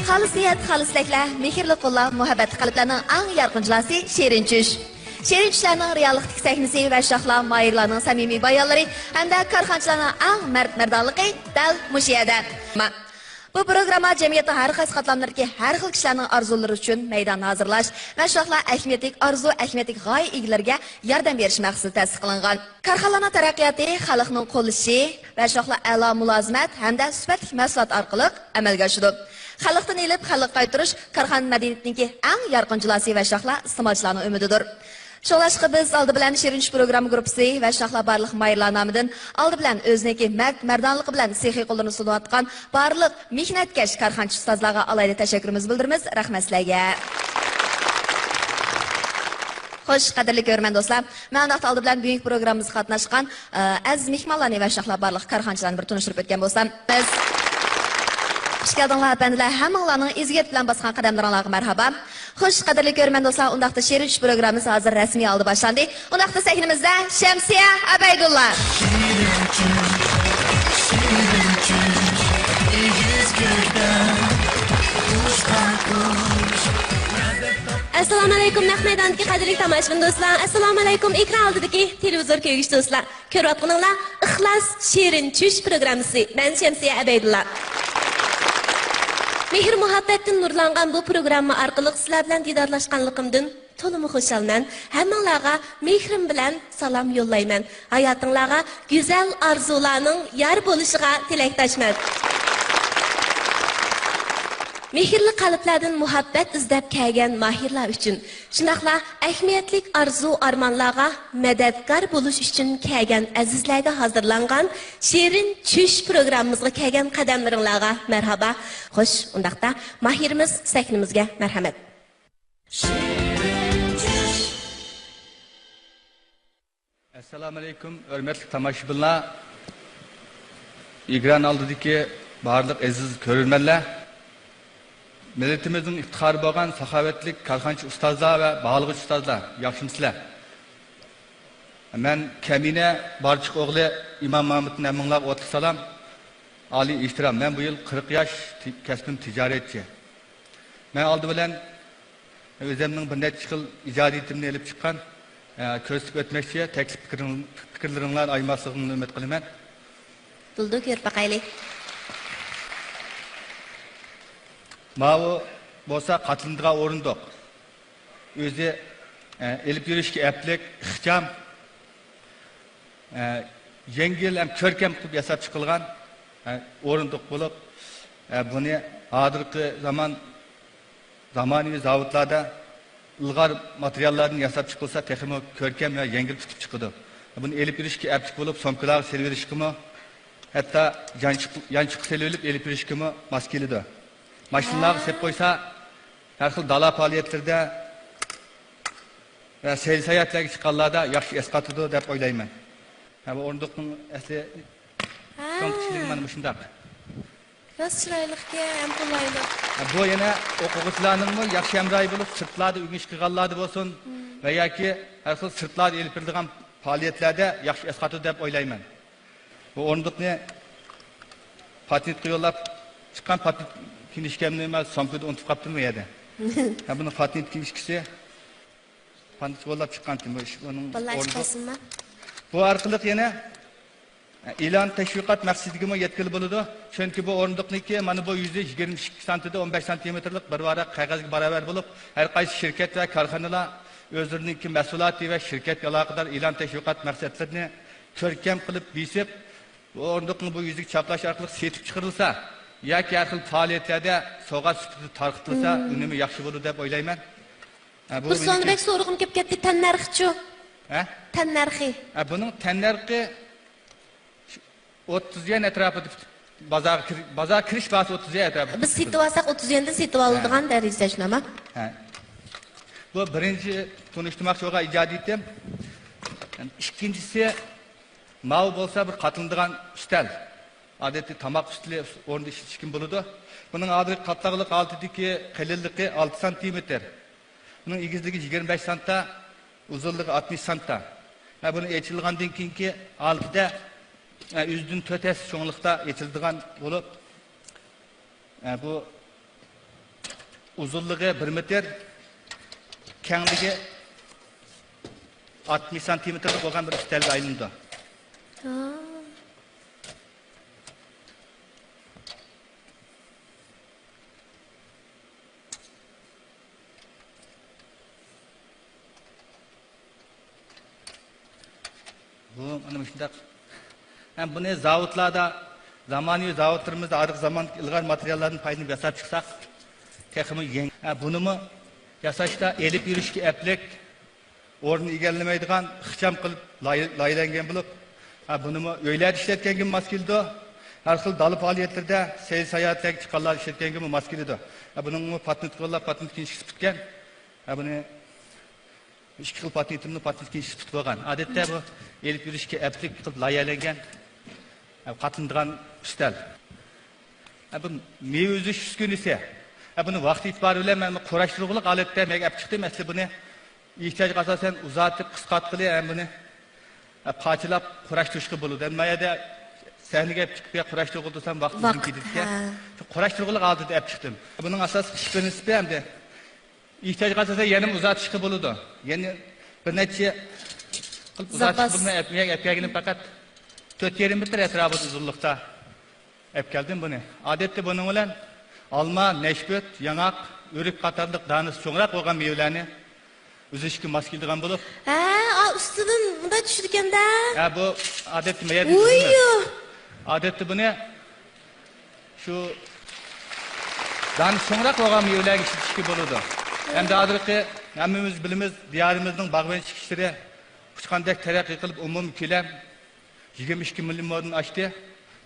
Xalisiyat, xalislaklar, mehrli qo'llar, muhabbat qalblarning eng yorqin jilosi Shirin Tush. Shirin Tushlarning reallikdagi sahnasi va shohlar mayirlarning samimiy bayonlari hamda korxonchilarning eng mardonligi dal mushu yerda. Bu programma jamiyatning har qaysi qatlamlaridagi har xil kishilarning orzulari uchun maydon hozirlash va shohlar ahmiyatlik orzu, ahmiyatlik g'oya egalariga yordam berish maqsadida ta'sis qilingan. Korxonalar taraqqiyoti xalqning qo'llashi va shohlar a'lo mulozimat hamda sifatli mahsulot orqali amalga oshadi. Xalqdan elib xalqqa qaytarish korxona madaniyatining eng yorqin jilosi va shohlar iste'molchilarning umididir. Şolaşqı biz aldı bilan Shirin Tush programı gruppasi va shohlar barliq mayirlar nomidan aldı bilan o'ziniki mardonligi bilan sehiy qo'llarni sunayotgan barliq mehnatkash korxonchi ustozlarga alayda tashakkurimizni bildiramiz. Rahmat sizlarga. Xo'sh, qadrli ko'rman do'stlar, men vaqt aldı bilan buyuk programmamizga qatnashgan aziz mehmonlarni va shohlar barliq korxonchilarni bir tunishtirib o'tgan bo'lsam, biz Hoş geldinglar efendiler. Hammalarning ezget bilan bosgan qadamlaringizga marhaba. Xo'sh, qadrli ko'rman do'stlar, undaqda Shirin Tush programmamiz hozir rasmiy oldi boshlandi. Undaqda sahnamizda Shamsiya Abaydullah. Assalomu alaykum Nahmaydondagi qadrli tomoshabin do'stlar. Assalomu alaykum ekran oldidagi televizor ko'ruvchi do'stlar. Ko'ryapsizlar, Ixlos Shirin Tush programmasi. Men Shamsiya Abaydullah. Mehr muhabbatdan nurlangan bu programma orqali sizlar bilan didorlashganligimdan to'liq xursandman. Hammalarga mehrim bilan salom yo'llayman. Hayotingizga go'zal orzularning yor bo'lishiga tilakdoshman. Mehrli qalblardan muhabbat izlab kelgan mahirlar uchun, shunaqla ahamiyatli arzu armonlarga madadkor bo'lish uchun kelgan azizlarga hozirlangan Shirin Tush programmamizga kelgan qadamlaringizga marhaba. Xo'sh, undaqda mahirimiz sahnimizga marhamat. Assalomu alaykum, hurmatli tomoshabinlar. Ekran oldidagi barliq aziz ko'ruvchilar, Milletimizin iftixarı bo'lgan saxovatlik korxonchi ustozlar va bog'lig'i ustozlar, yaxshimisizlar? Men Kamina Barchiq o'g'li Imom Mahmudning aminglarga o'tli salom, oliy ehtirom. Men bu yil 40 yosh, kasbim tijoratchi. Men oldi bilan o'zimning bir necha yil ijodiyatimni olib chiqqan, ko'rsatib o'tmoqchi, taklif fikrlaringlar aymasligini umid qilaman. Buldu ko'rib baqaylik. Mavu bo'lsa qatlindiga o'rindiq. O'zi elib yurishga aplik, ixcham, yengil ham ko'rkam qilib yasab chiqilgan o'rindiq bo'lib, buni hozirgi zamonaviy zavodlarda ilg'or materiallardan yasab chiqilsa, texnik ko'rkam va yengil tutib chiqadi. Buni elib yurishga aplik bo'lib, somkalarga serverishkimi, hatto yanchiq selib elib yurishkimi mos keladi. Maşınlarga sep qo'ysa, har xil dala faoliyatlarda va sayl sayohatlarga chiqqanlarda yaxshi esqatadi deb o'ylayman. Bu o'rindiqning asli konkichiligi mana bu shundaq. Rost chiroyliga ham qo'layli. Bu yana o'quvchilarning yaxshi hamrohi bo'lib, sirtlarda o'rganish qilganlarda bo'lsin va yoki har xil sirtlarda elib berilgan faoliyatlarda yaxshi esqatadi deb o'ylayman. Bu o'rindiqni patentga yo'llab chiqqan patent kinişkemni emas, somkada unutib qaptım bu yerda. Buni patent kinişkisi patent yo'llab chiqqandim bu ish. Qo'llashqasinmi? Bu orqali yana e'lon tashviqot maqsadiga yetkazib bo'ladi. Chunki bu o'rindiqniki mana bu 122 santida 15 santimetrlik bir varaq qog'ozga barobar bo'lib, har qaysi shirkat va korxonalar o'zlarining mas'uliyati va shirkatga aloqador e'lon tashviqot maqsadlarini ko'rkam qilib besib, bu o'rindiqni bu yuzlik chaplash orqali setib chiqarilsa, yoki har xil faoliyatlarda sovg'at sifatida tarqatilsa, unumi yaxshi bo'ladi deb o'ylayman. Bu sonbek so'rg'im kelib ketdi, tan narxi-chu. Tan narxi. Buning tan narxi 30 yen atrofida bozor kirish bahsi 30 yen atrofida. Biz setib olsak 30 yendan setib oladigan darajada shunami? Bu birinchi tunishtirmoqchi bo'lgan ijodiyatim. Ikkinchisi mau bo'lsa bir qatiladigan ustal. Adeti tamak üstüle orada işçikin buludu. Bunun adeti katlaqlıq altındaki qalilligi 6 santimetre. Bunun egizligi 25 santa, uzunluğu 60 santa. Bunu eçilgandan keyinki altıda yüzdün tötesi çoğunlukta eçildiğen bulup bu uzunluğu 1 metr, kengligi 60 santimetrlik bo'lgan bir ustalga aylandi. Bu ana shunday. Ham buni zavodlarda, zamoniy zavodlarimizda ariq zamon ilg'or materiallarni foydalanib yasab chiqsak, texmi yeng. Bunimi yasashda elib yurishga aplik o'rni egallamaydigan ixcham qilib laylangan bo'lib, bunimi uylarda ishlatganga mos keldi. Har xil dali faoliyatlarda, sayohatlarga chiqqanlar ishlatganga mos keldi. Buning patent qo'llab, patent kinchisi bitgan. Buni ikki xil patentimni patent kinchisi bitib qolgan. Odatda bu elib yurishga aplik qilib laylangan qatındıgan ustal. Bu meva uzish uskunasi. Buni vaqt itibari bilan men qurashtirgulik holatda men olib chiqdim. Asli buni ehtiyojga asosan uzatib, qisqartib, buni qachilab qurashtirishga bo'ladi. Mayada sahnaga olib chiqib qurashtirib o'tirsam vaqt uzun ketadi. Qurashtirgulik oldida olib chiqdim. Buning asosiy ish prinsipi hamda ehtiyojga asosan yana uzatishga bo'ladi. Ya'ni bir necha qilib uzatish bo'lmay olib faqat 4,5 metr etrafında uzunlukta hep geldim bunu. Adette bunun olan alma, neşbet, yanak, örük katarlık, danız, çoğrak olan meyvelerini üzüşkü maskildiğen bulup. Üstüdün bunda düşürken de. Bu adette meğer bir uzunluk. Adette bunu şu danız, çoğrak olan meyvelerini işitişki buludu. Hem de adırki hemimiz bilimiz diyarımızın bağben çıkışları uçkandek terakki kılıp umum külem 22 milyon modun açtı.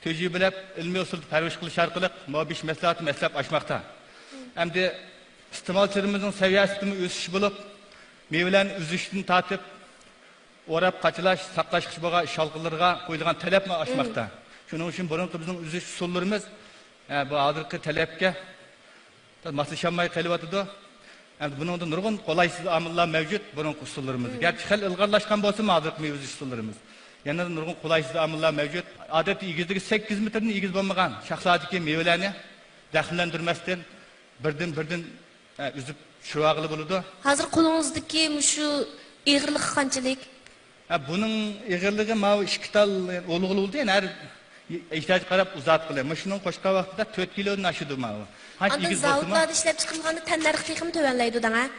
Tecrübelep, ilmi usul perviş kılış arkalık, muhabiş meslahatı meslep açmakta. Hem de istimalçılarımızın seviyesini üsüş bulup, meyvelerin üzüşünü tatıp, orap, kaçılaş, saklaş kışbağa, şalgılarga koyulgan talep mi açmakta. Şunun için bunun bizim üzüş usullarımız, bu adırkı talepke, maslaşanmayı kelivatıdı. Bunun da nurgun kolaysız amıllar mevcut, bunun usullarımız. Gerçi hel ılgarlaşkan bolsa mı adırkı meyvüz usullarımız. Yanında nurgun kolaysız amıllar mevcut. Adeti igizligi 8 metrden igiz bolmagan şahsadiki meyvelerini daxillendirmesden birden üzüp şuvagılı buludu. Hazır kolunуздaki şu iğirlik qanchalik? Bunun iğirligi mavi 2 tal oluğulu oldu. Yani her ihtiyaç qarab uzat qiladi. Mashunun qo'shqa vaqtida 4 kilodan aşıdı mavi. Anda zavodlarda ishlab chiqilganda tannarxi texmi tövenlaydi dana?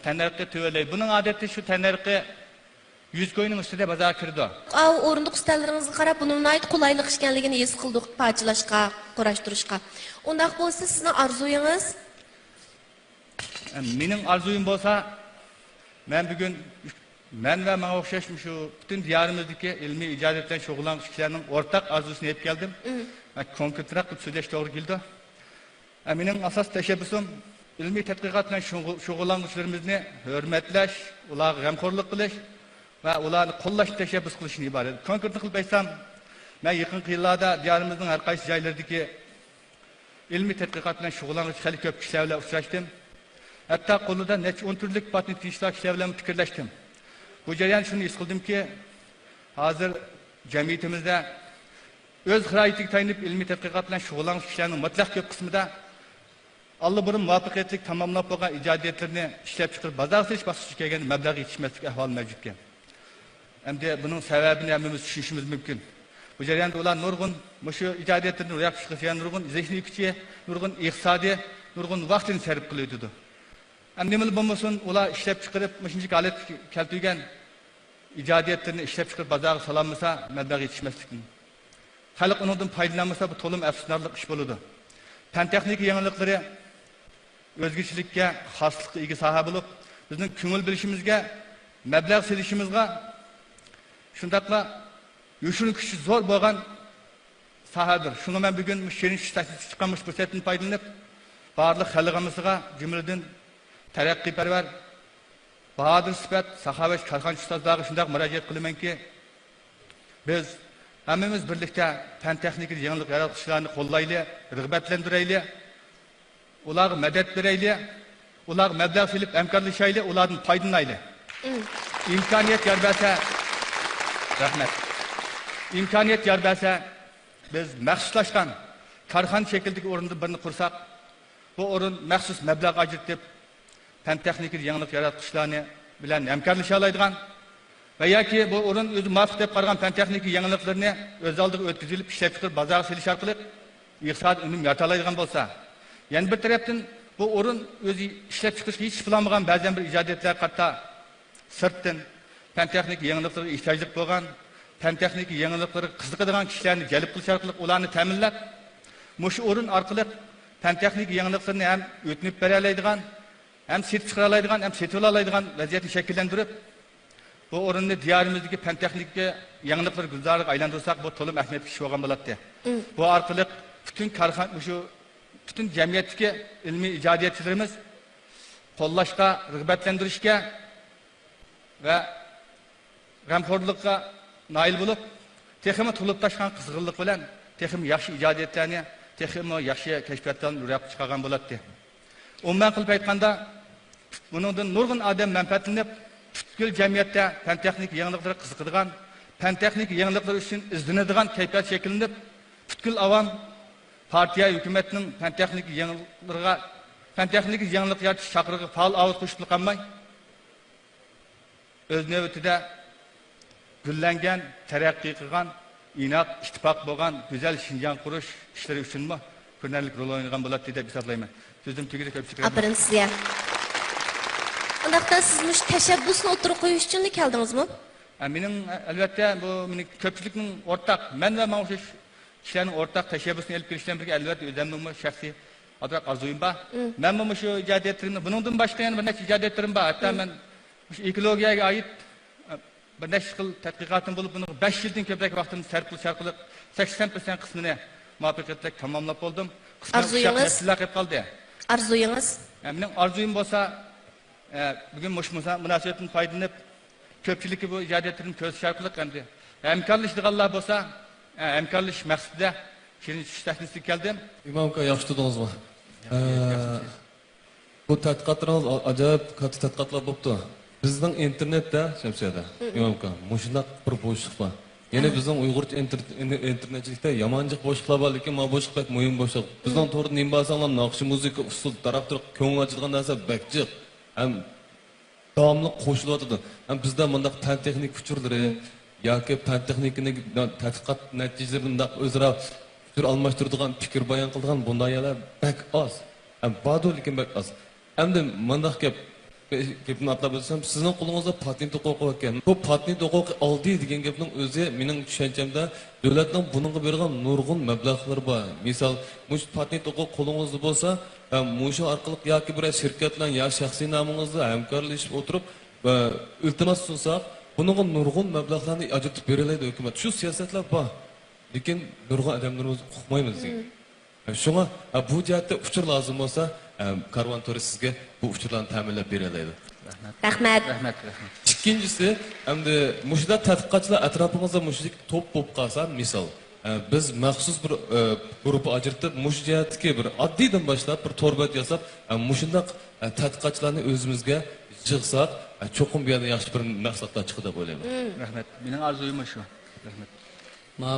Tannarxi tövenlaydi. Bunun adeti şu tannarxi 100 koyunun üstüde bazar kirdi. O'rindiq ustalaringizga qarab bunun ait qulaylik ekanligini his qildik parchalashga, qurashtirishga. Undaq bo'lsa sizning orzuyingiz? Mening arzuyim bo'lsa, men bugun men va menga o'xshash shu butun diyarimizdagi ilmiy ijodiyat bilan shug'ullanuvchi kishilarning o'rtaq arzusini yetib keldim. Konkretroq qilib so'zlash to'g'ri keldi. Mening asos tashabbusim ilmiy tadqiqot bilan shug'ullanuvchilarimizni hurmatlash, ularga g'amxo'rlik qilish ve ularni qo'llash tashabbus qilishni iborat. Konkret qilib aytsam, men yaqinqi yillarda diyorimizning har qaysi joylaridagi ilmiy tadqiqot bilan shug'ullanuvchi xali ko'p kishilar bilan uchrashdim. Hatto qo'lida necha 10 turlik patent ishlar kishilar bilan fikrlashdim. Bu jarayon shuni his qildimki, hozir jamiyatimizda o'z xiroyatiga tayinib ilmiy tadqiqot bilan shug'ullanuvchi kishilarning mutlaq ko'p qismida allburun muvaffaqiyatli tamomlab bo'lgan ijodiyatlarni ishlab chiqarib bozor silish bosqichiga kelgan mablag' yetishmaslik ahvoli mavjud ekan. Hamda buning sababini hamimiz tushunishimiz mumkin. Bu jarayonda ular nurg'un shu ijodiyatlarni ro'yobga chiqarishga nurg'un zehniy kuchi, nurg'un iqtisodiy, nurg'un vaqtini sarf qiladi. Nima bo'lmasin, ular ishlab chiqarib, shunchalik holat keltirgan ijodiyatlarni ishlab chiqarib bozorga solamasa, mablag' yetishmaslik. Xalq undan foydalanmasa, bu to'lim afsuslanarli ish bo'ladi. Fan texnika yangiliklari o'zgachilikka, xoslikqa ega soha bo'lib, bizning ko'ngil bilishimizga, mablag' selishimizga shundaqla yo'shin kuchi zo'r bo'lgan sohadir. Shuni men bugun Shirin statistik chiqqanmish fursatdan foydalanib, barliq xalqimizga jumladan taraqqiyparvar, bahodir sifat, saxovat korxonchi ustozlarga shundaq murojaat qilamanki, biz hammamiz birlikda fan texnika yangilik yaratuvchilarni qo'llaylik, rag'batlantiraylik, ularga madad beraylik, ular mablag' silib hamkorlashaylik, ulardan foydalanaylik. İmkoniyat yor bersa, rahmat. İmkoniyat yor bersa, biz maxsuslashgan korxona shakldagi o'rinda birini qursak, bu o'rin maxsus mablag' ajratib, fan texnika yangilik yaratqichlarni bilan hamkorlasha oladigan va yoki bu o'rin o'zi muvofiq deb qaragan fan texnika yangiliklarni o'z oldiga o'tkazilib, ishlab chiqarib, bozorga selish orqali iqtisodiy unum yarata oladigan bo'lsa, yana bir tarafdan bu o'rin o'zi ishlab chiqarishga hech planlanmagan ba'zan bir ijodiyatlar qatta sirtdan fan texnika yangiliklarga ehtiyojli bo'lgan, fan texnika yangiliklarga qiziqadigan kishilarni jalb qilish orqali ularni ta'minlab, mushu o'rin orqali fan texnika yangiliklarni ham o'tnib bera oladigan, hem setib chiqara oladigan, hem setib oladigan vaziyatni shakllantirib, bu o'rinni diyorimizdagi fan texnika yangiliklar gulzoriga aylantirsak, bu to'liq ahamiyatli ish bo'lgan bo'ladi. Bu orqali butun korxona shu butun jamiyatdagi ilmiy ijodiyatchilarimiz qo'llashga, rag'batlantirishga va g'amxo'rlikqa nail bo'lib, texmi to'lib tashgan qizg'inlik bilan texmi yaxshi ijodiyatlarni, texmi yaxshi kashfiyotlarni ro'yobga chiqargan bo'ladi. Umuman qilib aytganda, buningdan nurg'un odam manfaatlanib, butkul jamiyatda fan texnika yangiliklarga qiziqadigan, fan texnika yangiliklar uchun izlanadigan kayfiyat shakllanib, butkul avam partiya hukumatining fan texnika yangilik yaratish chaqirig'iga faol ovoz qo'shib qolmay, o'z navbatida gullangan, taraqqiy qilgan, inoq, ittifoq bo'lgan go'zal Shinjong qurish ishlari uchunmi ko'rnarlik rol o'ynagan bo'ladi deb hisoblayman. So'zim tugadi, ko'pchilik. Aferin sizga. Undaqda siz mush tashabbusni o'tirib qo'yish uchun keldingizmi? Mening albatta bu mening ko'pchilikning o'rtaq, men va mana shu kishilarning o'rtaq tashabbusini olib kelishdan birga albatta o'zimning shaxsiy arzuyim bor. Men mana shu ijodiyatlarimni buningdan boshqa yana bir necha ijodiyatlarim bor. Hatto men ekologiyaga oid bir necha xil tadqiqotim bo'lib, buni 5 yildan ko'proq vaqtimni sarf qilish orqali 80% qismini muvaffaqiyatli tamomlab bo'ldim. Arzuyingiz qilib qoldi. Arzuyingiz? Mening arzuyim bo'lsa, bugün münasibetin faydalanıp köpçülükü bu icadiyetlerin köz şarkılık hamdi. Hamkarlaştırganlar bolsa, hamkarlaş maqsadida şirin taklifga keldim. İmamka yaxshi tutdingizmi? Bu tadqiqotlarimiz ajoyib katta tadqiqotlar bo'libdi. Bizning internetda, Shamsiyada, Imamka, mushundaq bir bo'shliq bor. Yana bizning Uyg'urcha internetchilikda yamanjiq bo'shliqlar bor, lekin mana bo'shliq bak muhim bo'shliq. Bizning to'g'ri nim bo'lsanglar, naqshi muzika, usul taraf turib ko'ngil ochadigan narsa bakjiq. Hem davamlı qo'shilyotdi. Hem bizda bundaq fan texnik uchurlari yoki fan texnikini tadqiqot natijalaridan o'zaro fikr almashtiradigan, fikr bayon qiladigan bundayalar bak oz. Hem badu lekin bak oz. Endi bundaq gapni atlab o'tsam, sizning qo'lingizda patent huquqi ekan. Bu patent huquqi oldi degan gapning o'zi mening tushunchamda davlatning buningga bergan nurg'un mablag'lar bor. Misol, mush patent huquqi qo'lingizda bo'lsa, mushu orqali yoki bir shirkat bilan yo shaxsiy nomingizda hamkorlashib o'tirib va iltimos sunsak, buningga nurg'un mablag'larni ajratib beriladi hukumat. Shu siyosatlar bor. Lekin nurg'un odamlarimiz uqmaymiz. Shunga bu jihatda uchur lozim bo'lsa, Karvon To'ri sizga bu uchurlarni ta'minlab beradi. Rahmat. Ikkinchisi, endi mushda tadqiqotchilar atrofimizda mushlik to'p bo'lib qolsa, misol, biz maxsus bir guruh ajratib, mush jihatga bir oddiydan boshlab bir torbat yasab, mushundaq tadqiqotchilarni o'zimizga yig'sak, cho'qim bu yerda yaxshi bir maqsadlar chiqadi deb o'ylayman. Rahmat. Mening arzuyim shu. Rahmat. Mana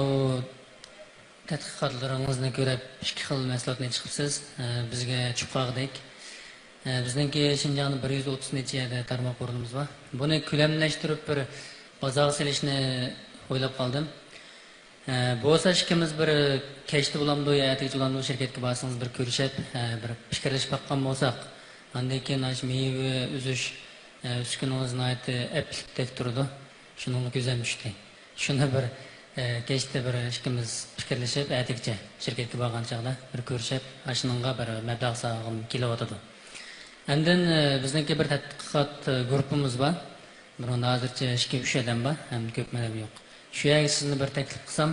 tadqiqotlaringizdan ko'ra ikki xil maslahatni chiqibsiz. Bizga chiqqandek, bizningki Shinjongda 130 necha yerda tarmoq o'rnimiz bor. Buni ko'lamlashtirib bir bozorga selishni o'ylab qoldim. Bo'lsa ikkimiz bir kechdi bo'lamdi, yoki bo'lamdi shirkatga borsangiz bir ko'rishib, bir fikrlashib baqqan bo'lsak, andan keyin meva uzish uskuningizni aplikdek turdi. Shuni ko'zam tushdi. Shuni bir kechdi bir ikkimiz fikrlashib, atikcha shirkatga borgan chog'da bir ko'rishib, ashuningga bir mablag' sog'im kelyotdi. Andan bizningki bir tadqiqot guruhimiz bor. Bunda hozircha 2-3 odam bor, ham ko'p mana yo'q. Shu yerga sizni bir taklif qilsam,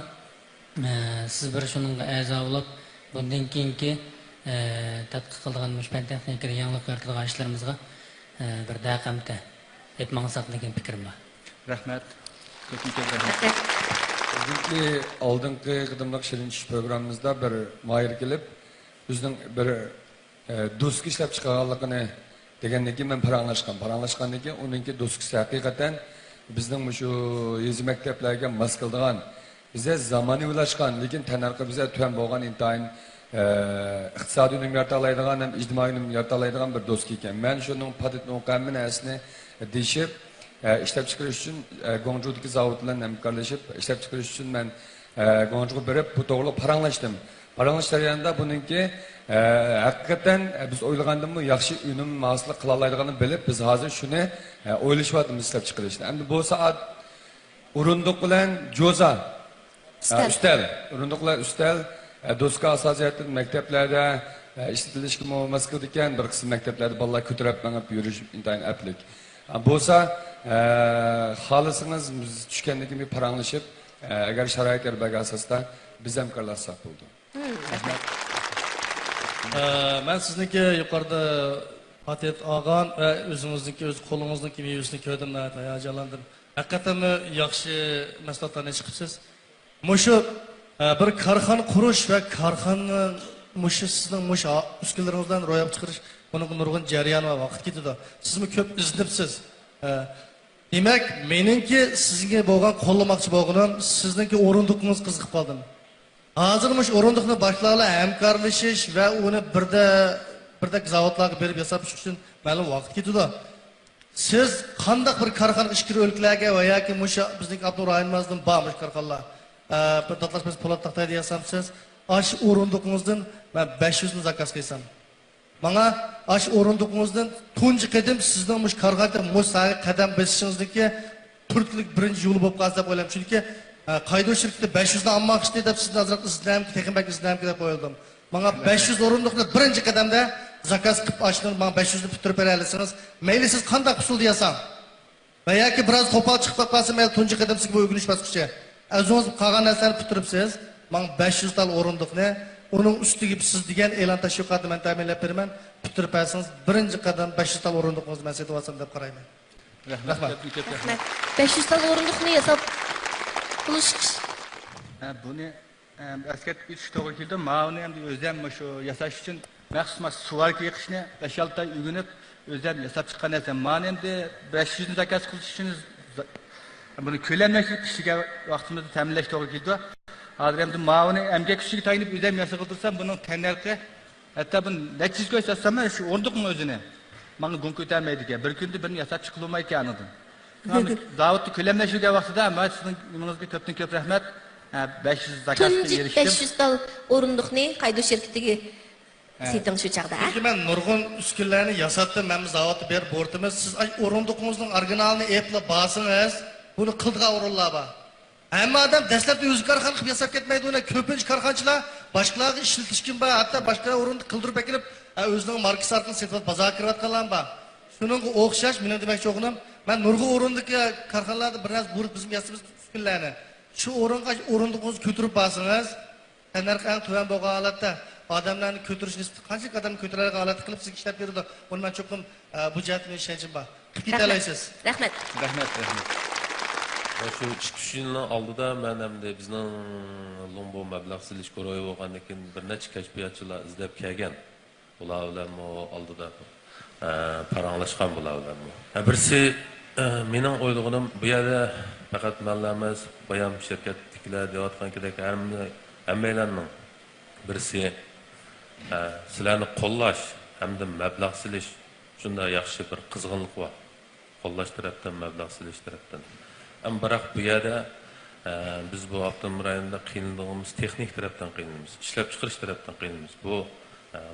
siz bir shuningga a'zo bo'lib, bundan keyingi tadqiq qilgan fan texnika yangilik yaratadigan ishlarimizga bir daqamta aytmoqsak degan fikrim bor. Rahmat. Ko'p rahmat. Bizimki oldingi qadamliq shirinchish programmamizda bir mayir kelib, bizning bir do'stlik ishlab chiqarganligini degandan keyin men paranglashgandan keyin uningki do'stkisi haqiqatan bizning shu yezi maktablarga mos keladigan, bize zamoniylashgan, lekin tanarqi bize tuan bo'lgan intayin iqtisodiy unum yaratalaydigan ham ijtimoiy unum yaratalaydigan bir do'st ekan. Men shuning patentni o'qiganman asli deyishib ishlab chiqarish uchun Guangzhoudagi zavod bilan hamkorlashib ishlab chiqarish uchun men Guangzhouga berib bu to'g'ri paranglashdim. Paranlash jarayonida buningki haqiqatan biz o'ylagandan bu yaxshi unum hosil qila oladiganini bilib biz hozir shuni o'ylashyapmiz ishlab chiqarishni. Endi bu soat o'rindiq bilan jo'za ustal o'rindiqlar ustal do'stga asosiyatdan maktablarda ishlatilishi mo'maskil ekan bir qism maktablarda bolalar ko'tarib mangib yurish intayin aplik. Bo'lsa xohlasangiz biz tushgandan keyin paranglashib agar sharoitlar barga asosda biz hamkorlashsak bo'ldi. Ben sizniki yukarıda patent olgan ve o'zingizniki o'z qo'lingizniki mevasini ko'rdim, hayajonlandim. Hakikaten yaxshi mahsulotlarni chiqibsiz. Mushu bir korxona qurish va korxona mushu sizning mushu uskunalaringizdan ro'yobga chiqarish buning nurg'un jarayon va vaqt ketadi. Sizmi ko'p iznibsiz. Demak, meningki sizga bo'lgan qo'llamoqchi bo'lganim sizningki o'rindiqingiz qiziqib qoldim. Hozirmish o'rindiqni boshlarla hamkorlashish va uni birdak zavodlarga berib yasab chiqish uchun ma'lum vaqt ketadi. Siz qanday bir korxona ishkir o'liklarga va yoki musha bizning Abdurahimimizdan bormish korxonalar bir datlash po'lat taqtaydi yasamsiz, ash o'rindiqingizdan men 500 ni zakaz qilsam. Menga ash o'rindiqingizdan tunji qadim sizning mush korxonada musayi qadam bosishingizdagi turklik birinchi yo'l bo'lib qolsa deb o'ylayman. Chunki qaydo shirkatda 500 ni almoqchi deb sizni azroq izlam, texnik izlam deb qo'yildim. Menga 500 o'rindiqni birinchi qadamda zakaz qilib ochdim, men 500 ni bitirib bera olasiz. Mayli siz qanday usul deyasam va yoki biroz qo'pol chiqib qolsa, men tunji qadam sizga o'rganish bosqichi. O'zingiz qolgan narsani bitiribsiz. Men 500 tal o'rindiqni uning ustiga siz degan e'lon tashviqotni men ta'minlab beraman. Bitirib bersangiz birinchi qadam 500 tal o'rindiqni men setib olsam deb qarayman. Rahmat. 500 tal o'rindiqni yasab qilish. Buni askat üç to'g'ri keldi. Ma'ni ham o'zim shu yasash uchun maxsus suvalka yiqishni 5-6 oy o'rganib o'zim yasab chiqqan ekan. Ma'ni endi 500 ni zakaz qilish uchun buni ko'lamlashib kishiga vaqtimizni ta'minlash to'g'ri keldi. Hozir endi ma'ni emgak kuchiga tayinib o'zim yasab qilsam buning tanarqi hatta buni necha yuz ko'rsatsam shu o'rindiqning o'zini menga gun ko'tarmaydi ekan. Bir kunda birini yasab chiqilmay ekan. Zavodni ko'lamlashiga vaqtida men sizning nimangizga ko'pdan ko'p rahmat. 500 zakazga erishdim. 500 tal o'rindiqni qaydo shirkatiga seting shu chaqda. Chunki men nurg'un uskunlarni yasatdim, men zavodni berib bortimiz. Siz o'rindiqingizning originalini eplab basingiz, buni qildigan o'rinlar bor. Hamma odam dastlabda o'zi korxona qilib yasab ketmaydi, uni ko'pincha korxonachilar boshqalarga ishlatishgan bor, hatto boshqa o'rindiq qildirib kelib, o'zining markasi orqali setib bozorga kirayotganlar bor. Shuningga o'xshash, men demoqchi o'g'lim, men nurg'un o'rindiqga korxonalarda bir narsa bo'lib bizim yasabimiz uskunlarni shu o'rindiqingizni ko'tarib basingiz, tanarqan tuvan bo'lgan holatda odamlarni ko'tarish nisbati qancha qadam ko'taradigan holatda qilib sizga ishlab beradi. Uni men cho'qim bu jihatni ishonchim bor. Qilib ketalaysiz. Rahmat. Rahmat. Shu chiqishning oldida men hamda bizning Lombo mablag' silish ko'royi bo'lgandan keyin bir necha kashfiyotchilar izlab kelgan. Ular bilan oldida paranglashgan bo'larmi? Birisi mening o'ylaganim bu yerda faqat manlarimiz bayam shirkatdagilar deyotgankidek hammalarning birisi sizlarni qo'llash hamda mablag' silish shunday yaxshi bir qizg'inlik bor. Qo'llash tarafdan mablag' silish tarafdan. Ama biroq bu yerda biz bu avtonom rayonda qiynalganimiz texnik tarafdan qiynalamiz, ishlab chiqarish tarafdan qiynalamiz. Bu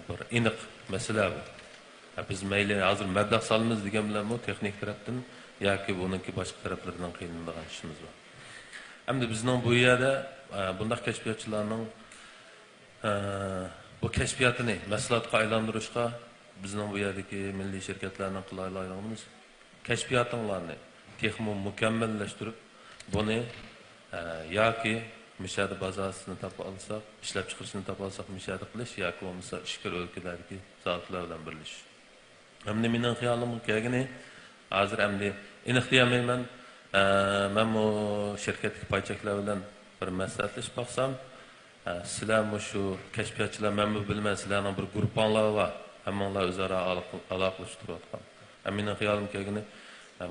bir aniq masala bu. Biz mayli hozir mablag' solamiz degan bilan bu texnik tarafdan yoki buningki boshqa taraflardan qiynalgan ishimiz bor. Hamda bizning bu yerda bunday kashfiyotchilarning bu kashfiyotini mahsulotga aylantirishga bizning bu yerdagi milliy shirkatlarning qilayotganimiz kashfiyotlarni texnik mukammallashtirib buni yoki mishada bazasini topa olsak, ishlab chiqarishni topa olsak mishada qilish yoki bo'lmasa ishkir o'lkalardagi zavodlar bilan birlashish. Hamda mening xiyolim kelgani hozir hamda aniq deyamayman. Men bu shirkatdagi paychaklar bilan bir maslahatlashib baqsam, sizlar shu kashfiyotchilar men bilmayman, sizlarning bir guruhlar bor. Hammalar o'zaro aloqalashib turibdi. Mening xiyolim kelgani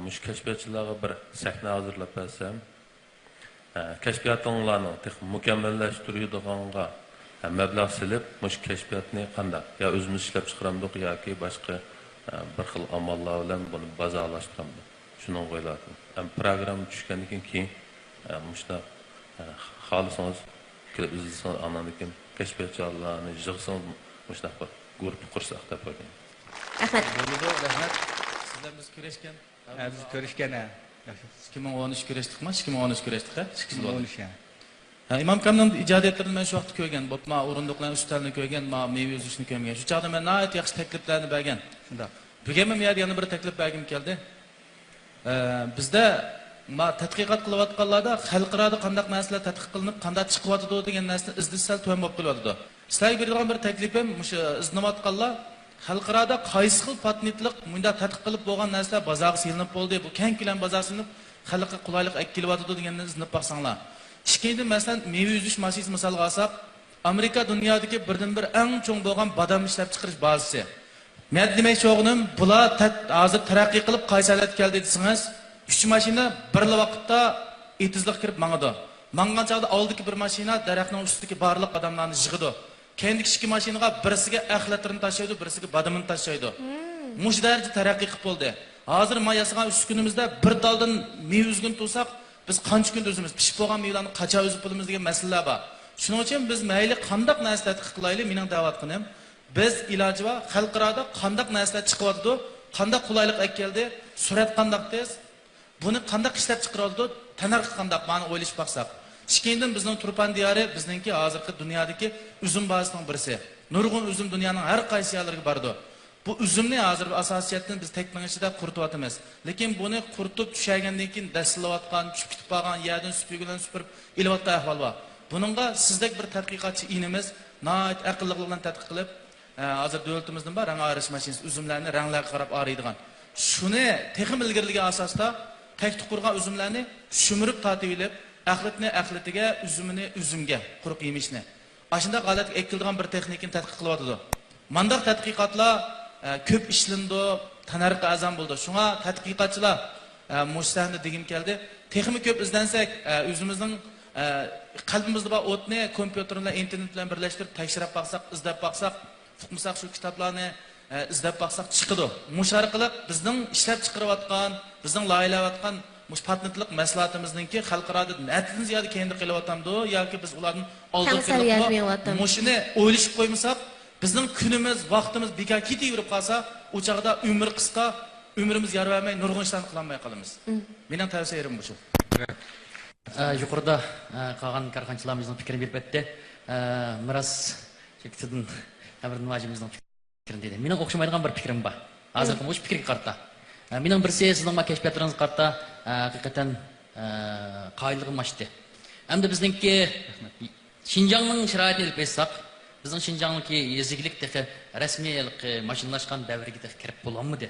mush kashfiyotchilarga bir sahna hozirlab bersam, kashfiyotlarni mukammallashtiradiganga mablag' silib, mush kashfiyotni qanday yo o'zimiz ishlab chiqaramdik yoki boshqa bir xil amallar bilan buni bozorlashtiramiz. Shuni o'yladim. Program tushgandan keyin mushta xohlasangiz kirib izlasangiz ananikin kashfiyotchilarni yig'sangiz mushta bir guruh qursak deb qo'ygan. Rahmat. Rahmat. Sizlar biz ko'rishgan. Biz ko'rishgan. 2013 ko'rishdikmi? 2013 ko'rishdik, ha? 2013. İmam Kamil'nin icadiyetlerini ben şu vakti koygan. Ma o'rindiqlarni ustalini koygan, ma meyve üzüşünü koygan. Şu çağda ben nayet yaxshi tekliflerini bergen. Shunda. Bugün men yana bir teklif bergim keldi. Bizde ma tadqiqot qilayotganlarda xalqaro qandaq narsalar tadqiq qilinib, qanday chiqyotdi degan narsani izlashsal to'g'ri bo'lib qolyapti. Sizlarga beradigan bir taklifim o'sha izlayotganlar xalqaroda qaysi xil patentlik bunda tadqiq qilib bo'lgan narsalar bozorga silinib bo'ldi. Bu keng ko'lam bozorga silinib, xalqqa qulaylik kelib deganni izlab baqsanglar. Ikkinchi masalan meva yuzish mashinasi misolga olsak, Amerika dunyodagi birdan-bir eng cho'ng bo'lgan badam ishlab chiqarish bazasi. Men demak cho'g'im bular hozir taraqqiy qilib qaysalat keldi desangiz, 3 mashina bir vaqtda etizlik kirib mangadi. Mangan chog'da oldiki bir mashina daraxtning ustidagi barliq odamlarni yig'idi. Kendi ikki mashinaga birisiga axlatlarni tashlaydi, birisiga badamini tashlaydi. Mush darajada taraqqiy qilib bo'ldi. Hozir ma yasagan uskunimizda bir daldan meva uzgun tursak, biz qancha kun o'zimiz pishib bo'lgan mevalarni qacha o'zib pulimiz degan masalalar bor. Shuning uchun biz mayli qandaq narsa tadqiq qilaylik, mening da'vat qilim. Biz iloji va xalqaroda qandaq narsalar chiqyapti, qandaq qulaylik keldi, surat qandaq tez, buni qandaq ishlab chiqaradi, tanarx qandaq ma'ni o'ylash baqsaq. Ikkinchidan bizning Turpan diyori bizningki hozirgi dunyodagi uzum bazasining birisi. Nurg'un uzum dunyoning har qaysi yerlariga bordi. Bu üzümni hozir asosiyatdan biz tekmangishida qurityapmiz. Lekin buni quritib tushagandan keyin dastillayotgan, tushib qolgan yerdan supigilan supirib ilayotgan ahvol bor. Buningga sizdek bir tadqiqotchi inimiz nayt aqlli bilan tadqiq qilib, hozir davlatimizdan bor rang ayirish mashinasi uzumlarni ranglarga qarab araydigan. Shuni texnik ilgirligiga asosda taqtiq qurgan uzumlarni shumirib tatib olib, aqlatiga, uzumini uzumga quruq yemishni. Ashunda g'alat ekilgan bir texnikani tadqiq qilyotdi. Mandaq tadqiqotlar ko'p ishlandi, tanarq azam bo'ldi. Shunga tadqiqotchilar mushtarni degim keldi. Texnik ko'p izlansak, o'zimizning qalbimizda bor o'tni kompyuter bilan internet bilan birlashtirib tekshirib baqsaq, izlab baqsaq, tuqmasak shu kitoblarni izlab baqsaq chiqadi. Mush orqali bizning ishlab chiqarayotgan, bizning loyihalayotgan mush patentlik maslahatimizningki xalqaroda natijani ziyada keyinda qilyaptamdi yoki biz ularni oldin qilib mushini o'ylashib qo'ymasak, bizning kunimiz, vaqtimiz bekor ketaverib qolsa, u chaqda umr qisqa, umrimiz yar vermay, nurg'un ishlarni qila olmay qolamiz. Mening tavsiyalarim bu shu. Yuqorida qolgan korxonchilarimizning fikrini berib o'tdi. Miras chektidan bir navajimizning fikrini dedi. Mening o'xshamaydigan bir fikrim bor. Hozirgi bu fikrga qarata. Mening birisi sizning kashfiyotlaringiz qarata haqiqatan qoyilligim oshdi. Hamda bizningki Şinjanning sharoitini ilib qo'ysak, bizning Şinjangniki yeziklik texi rasmiylik mashinalashgan davrga kirib bo'lamidi?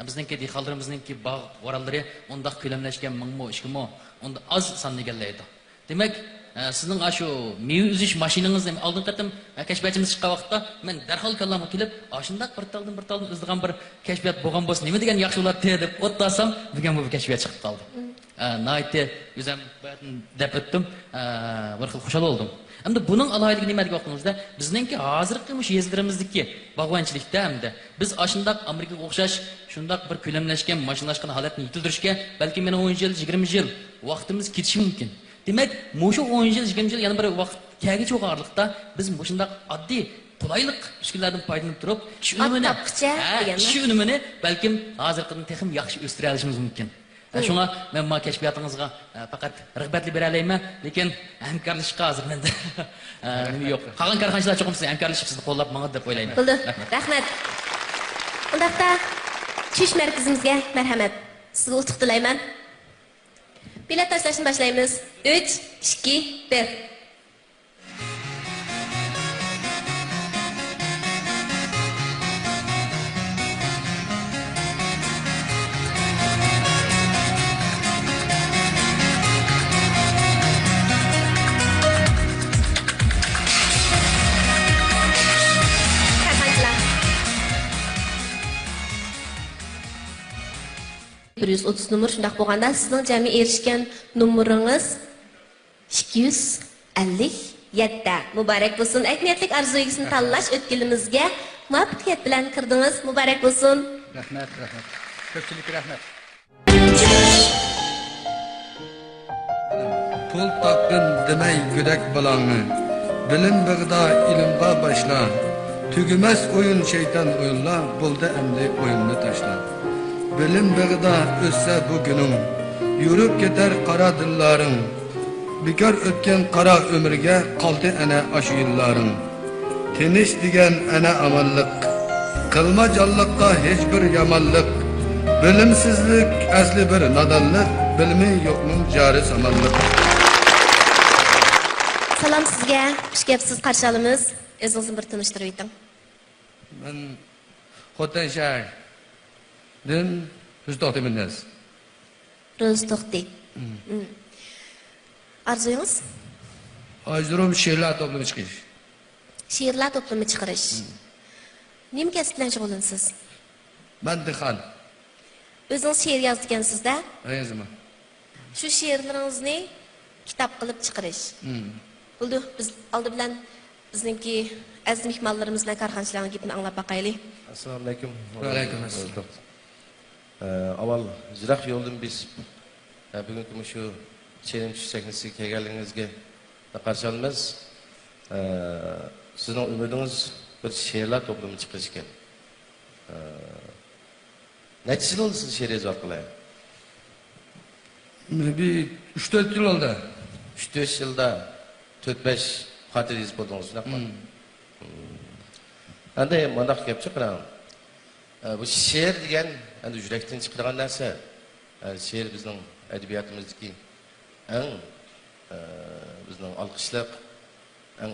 Bizningki dehqonlarimizningki bog' orallari undaq ko'lamlashgan 1000 2000 unda az songa keladi. Demak, sizning shu meva uzish mashinangizni oldin qatim kashfiyotchimiz chiqqan vaqtda men darhol kallamga kelib, shundaq bir taldan izlagan bir kashfiyot bo'lgan bo'lsa, nima degan yaxshi bo'lardi deb o'tlasam, bugun bu kashfiyot chiqib qoldi. Naytda o'zim deb o'tdim, bir xil xushal bo'ldim. Hamda buning alohidaligi nima deb vaqtimizda bizningki hozirgi mush yezlarimizdagi bog'bonchilikda hamda biz ashundaq Amerikaga o'xshash shundaq bir ko'lamlashgan, mashinalashgan holatni yetildirishga balki meni 10 yil, 20 yil vaqtimiz ketishi mumkin. Demak, mushu 10 yil, 20 yil yana bir vaqt kelgi cho'g'arliqda biz shundaq oddiy qulaylik uskunlardan foydalanib turib, shu unumini balkim hozirgidan texnik yaxshi o'stira olishimiz mumkin. Şuna men ma kashfiyotingizga faqat rag'batli bera olmayman, lekin hamkorlashishga hozir menda nima yo'q. Qolgan korxonachilar cho'qim siz hamkorlashib sizni qo'llab mangad deb o'ylayman. Bo'ldi. Rahmat. Undaqda tush markazimizga marhamat. Sizga utuq tilayman. Bilet tashlashni boshlaymiz. 3 2 1. Numur shundaq bo'lganda sizning jami erishgan numaringiz 250 7. Mübarek bo'lsin. Aytmayatlik arzuingizni tanlash o'tkilimizga muvaffaqiyat bilan kirdingiz. Mübarek bo'lsin. Rahmat, rahmat. Ko'pchilik rahmat. Pul topdim demay go'dak balongni. Bilim big'da ilmga boshla. Tug'mas o'yin shayton o'yinla, bo'ldi endi o'yinni tashla. Bilim big'da o'ssa bu kunim, yurib ketar qora dillaring. Bekor o'tgan qora umrga qoldi ana ash yillaring. Tinish degan ana amallik, qilma jonliqqa hech bir yomonlik. Bilimsizlik asli bir nodonlik, bilmay yo'qning jari samonlik. Salom sizga, xush kelibsiz, qarshi olamiz. O'zingizni bir tanishtirib o'ting. Men Xotan shahardan Ruztoqtiminaz. Ruztoqti. Arzuyingiz? Arzuim she'rlar to'plami chiqish. She'rlar to'plami chiqarish. Nima kasb bilan shug'ullanasiz? Men dehqon. O'zingiz she'r yozgansiz-da? Yozaman. Shu she'rlaringizni kitob qilib chiqarish. Bo'ldi, biz oldi bilan bizningki aziz mehmonlarimiz bilan korxonchilarning gapini anglab boqaylik. Assalomu alaykum. Va alaykum assalom. Avval jiroq yo'ldan biz bugungi shu challenge sahnasiga kelganligingizga qarshi olamiz. Sizning umidingiz bir she'rlar to'plami chiqish ekan. Necha yil oldu siz she'r yozib qilay? Bir 3-4 yil oldu. 3-4 yilda 4-5 xatir yozib qo'ydingiz, shunaqami? Endi mundaq gap chiqaram. Bu she'r degan endi yurakdan chiqadigan narsa. She'r bizning adabiyotimizdagi eng bizning olqishliq eng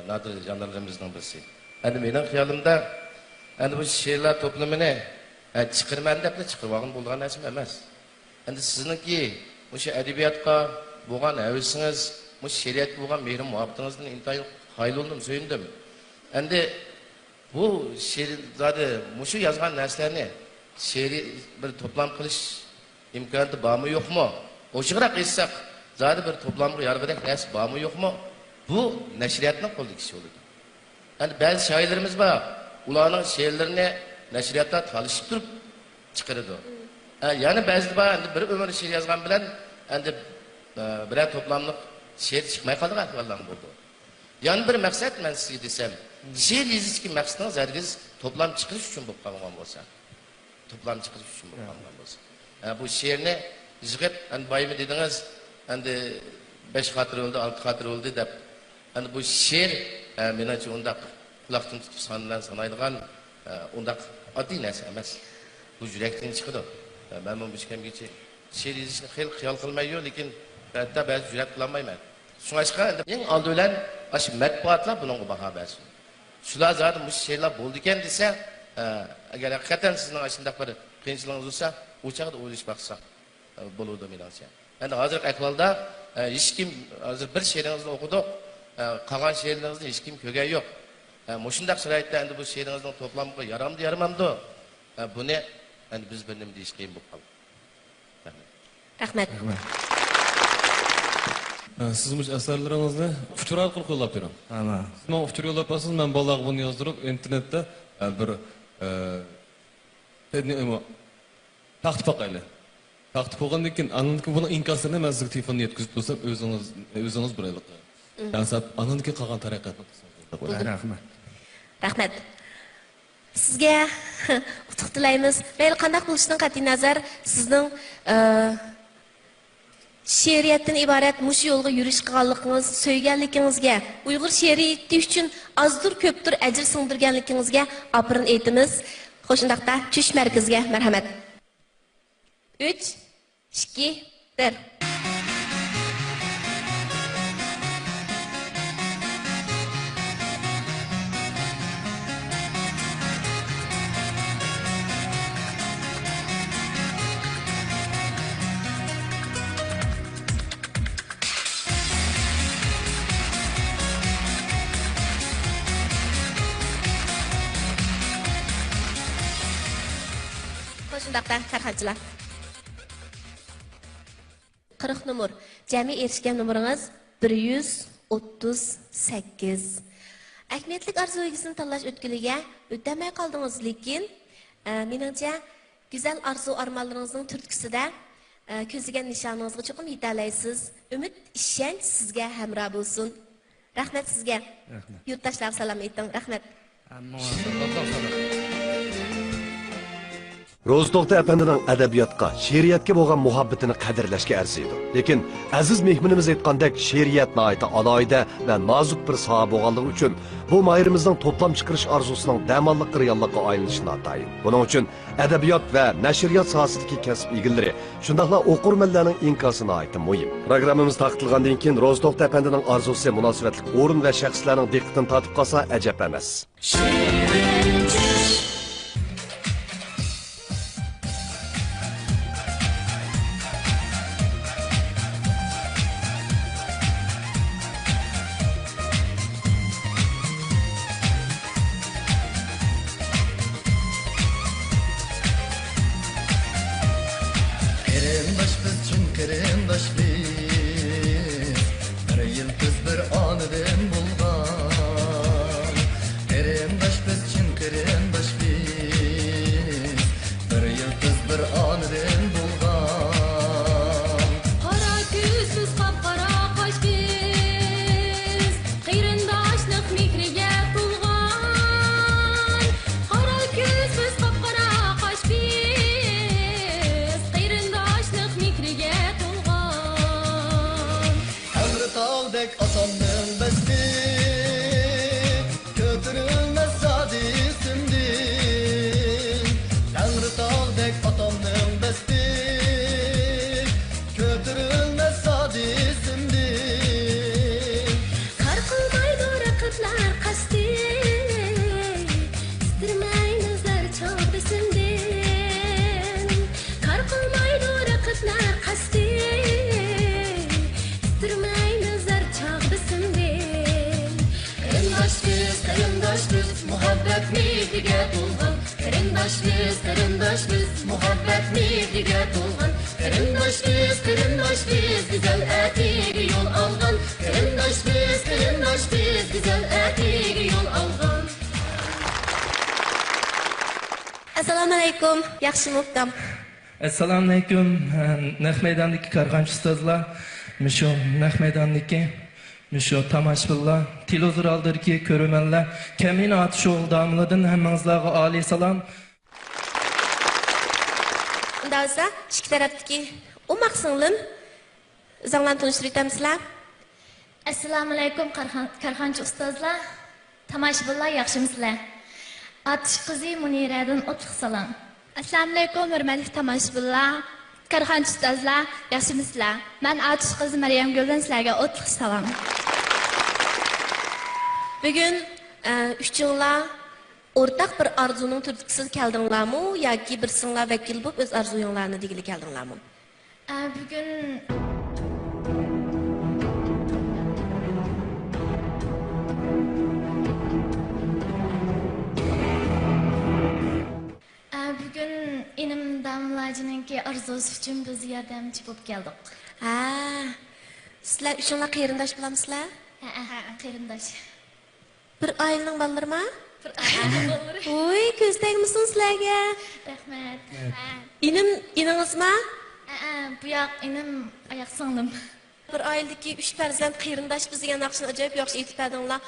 nadir janrlarimizdan birisi. Endi mening xiyolimda endi bu she'rlar to'plamini chiqirman deb chiqirib olgan bo'lgan narsa emas. Endi sizniki o'sha adabiyotga bo'lgan havisingiz, o'sha she'riyatga bo'lgan mehrim muhabbatingizdan intayin hayollandim, so'yindim. Endi bu she'r zodi mushu yozgan narsalarni she'riy bir to'plam qilish imkoni bormi yo'qmi? O'shiqroq aytsak, zodi bir to'plamga yarg'idek narsa bormi yo'qmi? Bu nashriyatning qo'lidagi ish bo'ladi. Endi ba'zi shoirlarimiz bor, ularning she'rlarini nashriyatda talishib turib chiqaradi. Yani ba'zida bor, endi bir umr she'r yozgan bilan endi biror to'plamlik she'r chiqmay qolgan ahvollar bo'ldi. Yani bir maqsad men sizga desam, she'r yozishki maqsadingiz zargiz to'plam chiqarish uchun bo'lib qolgan bo'lsa, to'plam chiqarish uchun bo'lib qolgan bo'lsa, bu she'rni yig'ib endi boyimi dedingiz, endi 5 xatir oldu, 6 xatir oldu deb, endi bu she'r menimcha undaq quloqdan tutib sanaydigan undaq oddiy narsa emas. Bu yurakdan chiqadi. Ben bu müşkemgeçi she'r yozishni xil xiyol qilmayman, lekin hatta ba'zi yurak qilolmayman. Shunga chiqadi, eng oldi bilan shu matbuotlar bunga baho bersin. Shular zot bu she'rlar bo'ldi ekan desa, agar haqiqatan sizning shunday bir qiyinchiligingiz bo'lsa, u chaqda o'ylash baqsa bo'ladi menimcha. Endi hozirgi ahvolda hech kim hozir bir she'ringizni o'qidik, qolgan she'rlaringizni hech kim ko'rgan yo'q. Mushundaq sharoitda endi bu she'ringizning to'plamiga yaramdi, yaramamdi. Buni endi biz bir nima deyish qiyin bo'lib qoldi. Rahmat. Siz bu asarlarınızı uçur arqılı qo'llab beraman. Ama. Siz men uçur yo'llab bersangiz, men bolaga buni yozdirib internetda bir taxtib boqayli. Taxtib qo'ygandan keyin ananiki buni inkasini men sizga telefonga yetkazib qo'ysam, o'zingiz biraylik. Yani siz ananiki qolgan tariqatni qilsangiz. Rahmat. Rahmat. Sizga utuq tilaymiz. Mayli qanday bo'lishidan qat'iy nazar, sizning she'riyatdan iborat mush yo'lga yurish qilganligingiz, so'yganligingizga, Uyg'ur she'riyati uchun azdur ko'pdir ajr singdirganligingizga afrin aytamiz. Qo'shindaqda tush markaziga marhamat. 3 2 1 Qo'shindaqda korxonchilar 40 numar. Jami erishgan numaringiz 110. 38. Ahmetlik arzu egisini tanlash o'tkiliga o'tmay qoldingiz, lekin menimcha güzel arzu armanlaringizning turtkisida ko'zlagan nishoningizga cho'qim yetalaysiz. Umid, ishonch sizga hamroh bo'lsin. Rahmat sizga. Yurtdoshlarga salom ayting. Rahmat. Ro'zito'xta apandining adabiyotga, she'riyatga bo'lgan muhabbatini qadrlashga arziydi. Lekin aziz mehmonimiz aytgandek, she'riyat nihoyatda alohida va nozik bir soha bo'lganligi uchun bu mayrimizning to'plam chiqarish orzusining damonliq reallikka aylanishi notayin. Buning uchun adabiyot va nashriyot sohasidagi kasb egalari, shundaqla o'qurmanlarning inkosi nihoyatda muhim. Programmamiz taqdirlangandan keyin Ro'zito'xta apandining orzusi munosabatli o'rin va shaxslarning diqqatini tortib qolsa ajab emas. Assalomu alaykum, yaxshi muhtam. Assalomu alaykum, naq maydondagi karxonchi ustozlar, mushu naq maydondagi mushu tomoshabinlar, televizor oldidagi ko'rmanlar, Kaminat sho'l damladan hammangizlarga oliy salom. Unda esa ikki tarafdagi o'maq singlim zanglan tanishtirib o'tamizlar. Assalomu alaykum karxonchi ustozlar, tomoshabinlar, yaxshimisizlar? Atish qizi Muniradan o'tliq salom. Assalomu alaykum hurmatli tomoshabinlar, karxonchi ustozlar, yaxshimisizlar? Men Atish qizi Maryam Guldan sizlarga o'tliq salom. Bugun uchinglar o'rtaq bir arzuning turtkisiz keldinglarmi yoki bir singlar vakil bo'lib o'z arzuyinglarni degili keldinglarmi? Bugun Bugün inim damlacınınki arzusu için biz yardımcı bulup geldik. Sizler üçünler qeyrindosh bilamsizlar? Qeyrindosh. Bir ailening bolaları mı? Bir ailening bolaları. Oy, ko'z tegmasin sizlarga. Rahmat. İningiz mi? Bu yoq inim oyoq singlim. Bir ailedagi 3 farzand qeyrindosh biz degan naqshni ajoyib yaxshi aytib berdinglar.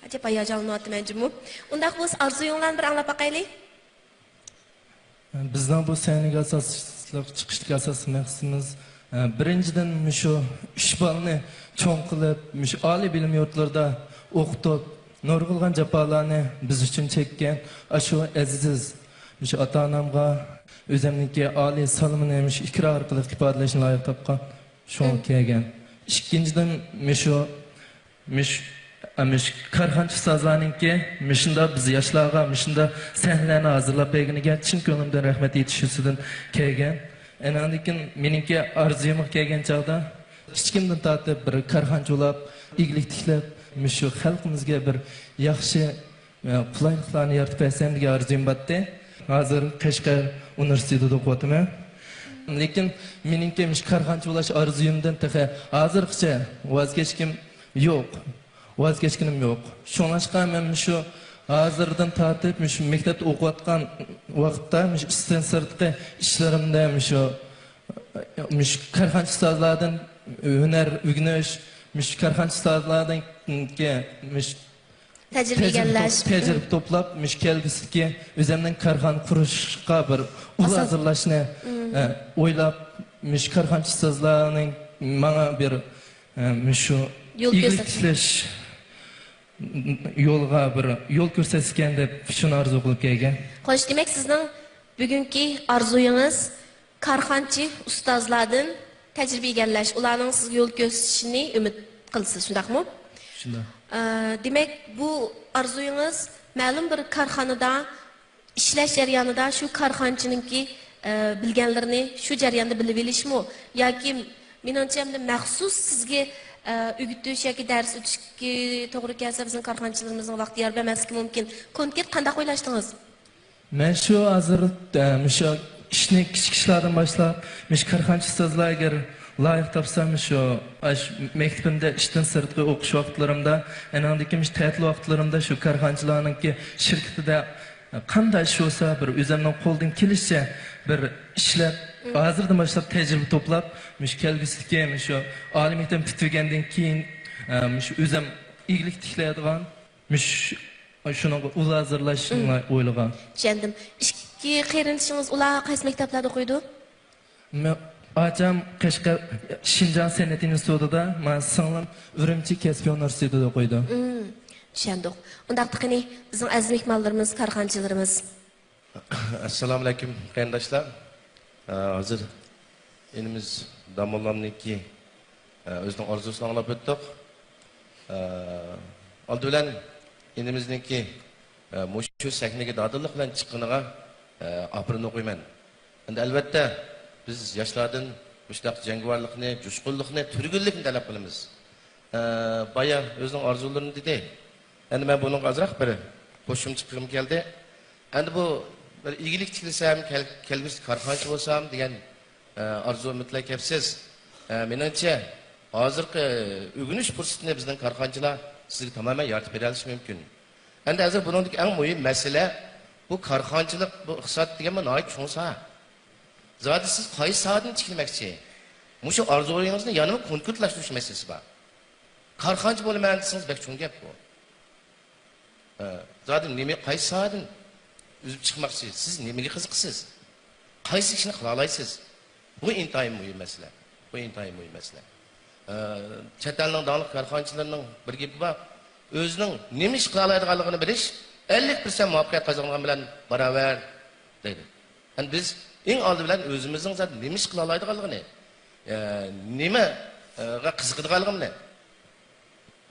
Ajab hayajonlanyapman menjimu. Unda bo'lsa arzuyinglarni bir anglab boqaylik. Bizden bu sahneге asosliq chiqishlik asosiy maqsadimiz birinchidan shu 3 balni cho'ng qilib, shu oliy bilim yurtlarida o'qitib, nurg'ilgan jafolarni biz uchun chekkan shu aziz shu ota-onamga o'zimniki oliy salomini ikra orqali ifodalashni loyiq topgan shu kelgan. Ikkinchidan shu karxonchi ustozlarningki mishunda biz yoshlarga mishunda sahnalarni hozirlab berganiga chin ko'nglimdan rahmat aytishisidan kelgan. Andan keyin meningki arzuyim kelgan chog'da hech kimdan tortib bir karxonchi bo'lib, iglik tiklab, shu xalqimizga bir yaxshi qulayliklarni yaratib bersam degan arzuyim bordi. Hozir Qashqar universitetida o'qiyapman. lekin meningki karxanchi bo'lish orzuyimdan texe hozirgacha voz kechkim yo'q. Voz kechkinim yo'q. Shuningcha men shu hozirdan tortib shu maktabda o'qiyotgan vaqtda ishdan sirtqi ishlarimda shu karxanchi ustozlardan hunar o'rganish, karxanchi ustozlardan tajriba to'plab, kelgusidagi o'zimning karxona qurishga bir ul hazırlashni o'ylab, karxanchi ustozlarning menga bir shu iyilik ishlash yo'lga bir yo'l ko'rsatgan deb shuni orzu qilib kelgan. Xo'sh, demak sizning bugungi orzuyingiz karxanchi ustozlardan tajriba egallash, ularning sizga yo'l ko'rsatishini umid qilsiz, shundaqmi? Shunday. Demak, bu orzuyingiz ma'lum bir korxonada ishlash jarayonida shu korxonchininki bilganlarini shu jarayonda bilib olishmi yoki menimcha maxsus sizga o'gitish yoki dars o'tishga to'g'ri kelsa bizning korxonchilarimizning vaqti yor bermasligi mumkin. Konkret qanday o'ylashdingiz? Men shu hozir shu ishni kichik ishlardan boshlab, korxonchi ustozlarga loyiq topsam shu maktabimda ishdan sirtqi o'qish vaqtlarimda, anandagi ta'til vaqtlarimda shu korxonchilarningki shirkatida qanday ish bo'lsa bir o'zimning qo'ldan kelishicha bir ishlab hozirdan boshlab tajriba to'plab kelgusidagi shu oliy maktab bitirgandan keyin o'zim iyilik tiklaydigan shuni ul hazırlashni o'ylagan. Tushundim. Ikki qarindoshingiz ular qaysi maktablarda o'qiydi? Acam Qashqar Shinjan san'at institutida, men singlim Urumchi kasbiy universitetida o'qiydi. Tushundik. Undaqda qani bizning aziz mehmonlarimiz, korxonchilarimiz. Assalomu alaykum qarindoshlar. Hozir elimiz Damollamniki o'zining orzusini anglab o'tdik. Oldi bilan elimizniki shu sahnaga dadillik bilan chiqqaniga opirin o'qiyman. Endi albatta biz yoshlardan mushtaq jangovarlikni, jo'shqinlikni, turg'unlikni talab qilamiz. Baya o'zining orzularini dedi. Endi men buning azroq bir qo'shimcha qilgim keldi. Endi bu bir iyilik tilasam, kelgusi korxonchi bo'lsam degan orzu umidlar kelsiz. Menimcha hozirgi o'rganish fursatini bizning korxonchilar sizga tamoman yaratib bera olishi mumkin. Endi hozir buningdagi eng muhim masala bu korxonchilik, bu iqtisod degan nihoyat cho'ng soha. Zaten siz qaysi sohadan chiqilmoqchi? Mushu orzularingizni yana konkretlashtirish masalasi bor. Korxonchi bo'laman desangiz bek cho'ng gap bu. Zaten nima qaysi sohadan o'zib chiqmoqchi? Siz nimaga qiziqsiz? Qaysi ishni qila olasiz? Bu intayin muhim masala. Bu intayin muhim masala. Chet elning davlat korxonchilarining bir gapi bor. O'zining nima ish qila oladiganligini bilish 50% muvaffaqiyat qozongan bilan barobar deydi. Yani biz eng oldi bilan o'zimizning zaten nima ish qila oladiganligini, nimaga qiziqadiganligini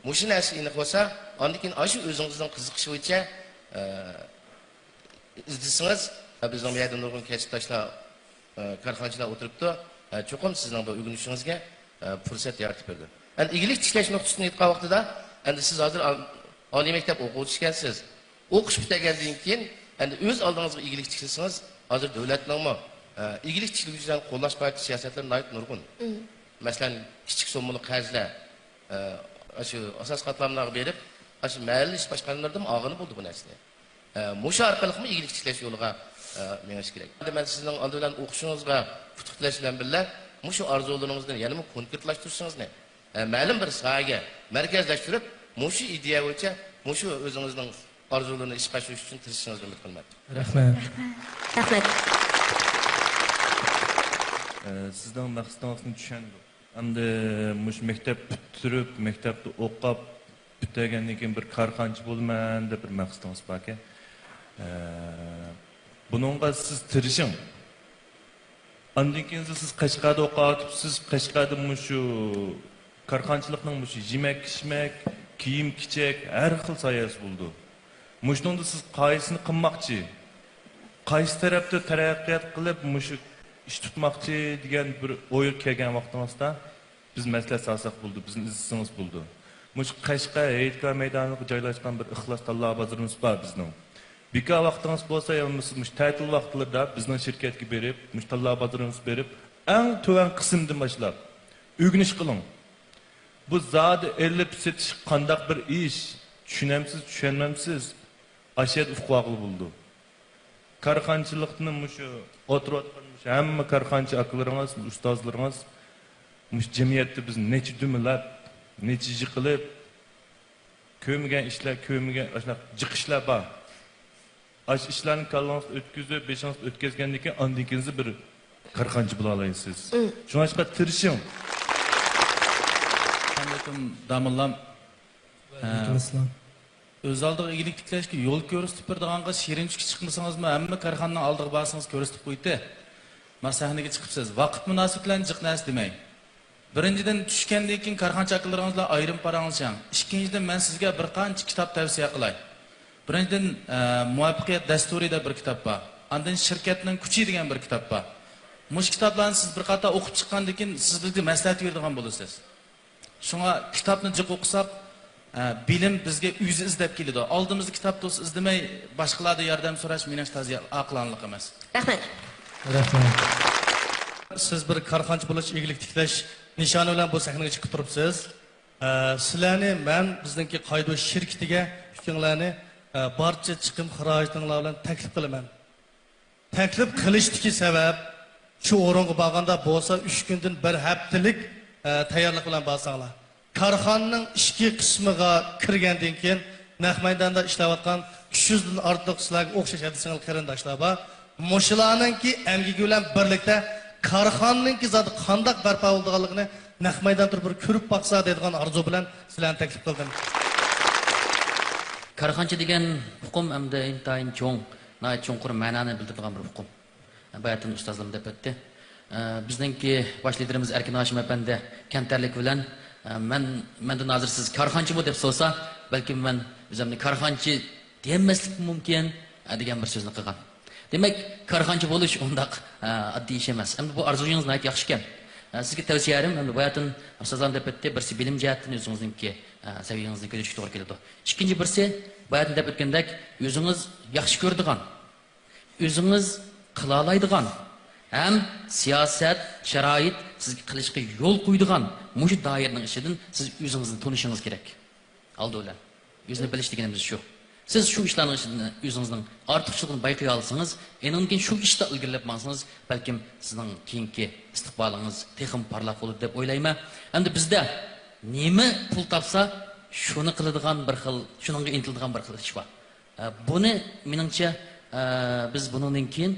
mushu narsa aniq bo'lsa, undan keyin shu o'zingizning qiziqishi bo'yicha izlasangiz, bizning bu yerda nurg'un kasbdoshlar, korxonchilar o'tiribdi, cho'qim sizning bu o'rganishingizga fursat yaratib berdi. Yani iyilik tiklash nuqtasini aytgan vaqtida, endi siz hozir oliy maktab o'quvchisi ekansiz. O'qish bittagandan keyin endi o'z oldingizga iyilik tiklasangiz, hozir davlatning iyilik tiklash uchun qo'llash bo'yicha siyosatlari nurg'un. Masalan, kichik so'mli qarzlar shu asos qatlamlarga berib, shu mahalliy ish boshqarmalaridan og'ini bo'ldi bu narsa. Mushu orqali iyilik tiklash yo'liga menish kerak. Men sizning oldi bilan o'qishingizga futuqlash bilan birga mushu orzularingizni yana konkretlashtirsangizni, ma'lum bir sohaga markazlashtirib, mushu ideya bo'yicha mushu o'zingizning orzularini ishga oshirish uchun tirishingizni umid qilaman. Rahmat. Rahmat. Sizdan maqsadingizni tushundim. Endi mush maktab bitirib, maktabda o'qib bitirgandan keyin bir korxonchi bo'lman deb bir maqsadingiz bor-ku. Buningga siz tirishing. Undan keyin siz Qashqarda o'qiyotibsiz, Qashqarda mushu korxonchilikning mushu yemak-ichmak, kiyim-kechak har xil soyasi bo'ldi. Mushningda siz qaysini qilmoqchi? Qaysi tarafda taraqqiyot qilib mushu ish tutmoqchi degan bir o'y kelgan vaqtimizda biz maslahat solsak bo'ldi, bizni izlasangiz bo'ldi. Mush Qashqar Hayitgar maydoniga joylashgan bir ixlos tanlov bozorimiz bor bizning. Bika vaqtingiz bo'lsa, mush ta'til vaqtlarida bizning shirkatga berib, mush tanlov bozorimiz berib, eng tuvan qismdan boshlab o'rganish qiling. Bu zodi elib setish qandaq bir ish, tushunamsiz, tushunmamsiz, ashad uqvaqli bo'ldi. Karxanchilikni mushu o'tirib hamma karxanchi akalaringiz, ustozlaringiz mush jamiyatda biz necha dumilab, necha yiqilib ko'migan ishlar, ko'migan jiqishlar bor. Aş işlerini kallanızda ötküzü, beşinizde ötközgenlik ki andikinizi bir karxanchi bo'la olasiz. Şuna aşka tirişin. Aleyküm damıllam. Öz aldığı iyilik tiklashga yo'l ko'rsatib berdiğanga Şerinçke chiqmasanızmı, hamma karxanning oldiga borsangiz ko'rsatib qo'ydi. Men sahnaga chiqibsiz. Vaqt munosib bilan jiqnas demang. Birinchidan tushgandan keyin karxanchi akalaringizlar ayrim paranglashang. Ikkinchidan men sizga bir qancha kitob tavsiya qilay. Birinchidan muvaffaqiyat dasturi deb bir kitob bor. Ondan shirkatning kuchi degan bir kitob bor. Mush kitoblarni siz bir qator o'qib chiqqandan keyin siz bizga maslahat beradigan bo'lasiz. Shunga kitobni jiq o'qisak, bilim bizga o'zi izlab keladi. Oldimizda kitob do'st izlamay, boshqalardan yordam so'rash menish toza aqlonliq emas. Rahmat. Rahmat. Siz bir karxanchi bo'lish, iyilik tiklash nishoni bilan bu sahnaga chiqib turibsiz. Sizlarni men bizningki qaydo shirkatiga fikringlarni barcha chiqim xarajatlar bilan taklif qilaman. Taklif qilishdagi sabab shu o'ringa borganda bo'lsa 3 kundan bir haftalik tayyorlik bilan borsanglar. Karxananing ichki qismiga kirgandan keyin naq maydonda ishlayotgan 300 dan ortiq sizlarga o'xshash hadisinglar qarindoshlar bor. Mushularningki emgigi bilan birlikda karxananingki zot qandoq barpo bo'lganligini naq maydonda turib bir ko'rib boqsa deydigan orzu bilan sizlarni taklif qildim. Karxanchi degan hukm hamda intayin cho'ng, nayt cho'nqur ma'noni bildiradigan bir hukm. Bayatın ustozlarim deb o'tdi. Bizningki bosh liderimiz Erkin Hashim apandi kamtarlik bilan mendan hozir siz karxanchimi deb so'rasa, balki men o'zimni karxanchi demaslik mumkin degan bir so'zni qilgan. Demak, karxanchi bo'lish undaq oddiy ish emas. Endi bu orzuyingiz nayt yaxshi ekan. Sizga tavsiyalarim endi bayatın ustozlarim deb o'tdi, birsi bilim jihatdan o'zingizningki saviyangizni ko'tarishga to'g'ri keladi. Ikkinchi birsi bayatın deb o'tgandek, o'zingiz yaxshi ko'radigan, o'zingiz qila oladigan ham siyosat, sharoit sizga qilishga yo'l qo'ydigan mush doiraning ichidan siz o'zingizni tanishingiz kerak. Aldi bilan o'zni bilish deganimiz shu. Siz shu ishlarning ichidan o'zingizning ortiqchiligini bayqay olsangiz, endi keyin shu ishda ilgirlab maqsangiz, balkim sizning keyingi istiqbolingiz texim parlaq bo'ladi deb o'ylayman. Endi bizda nima pul topsa, shuni qiladigan bir xil, shuningga intiladigan bir xil ish bor. Buni meningcha biz bundan keyin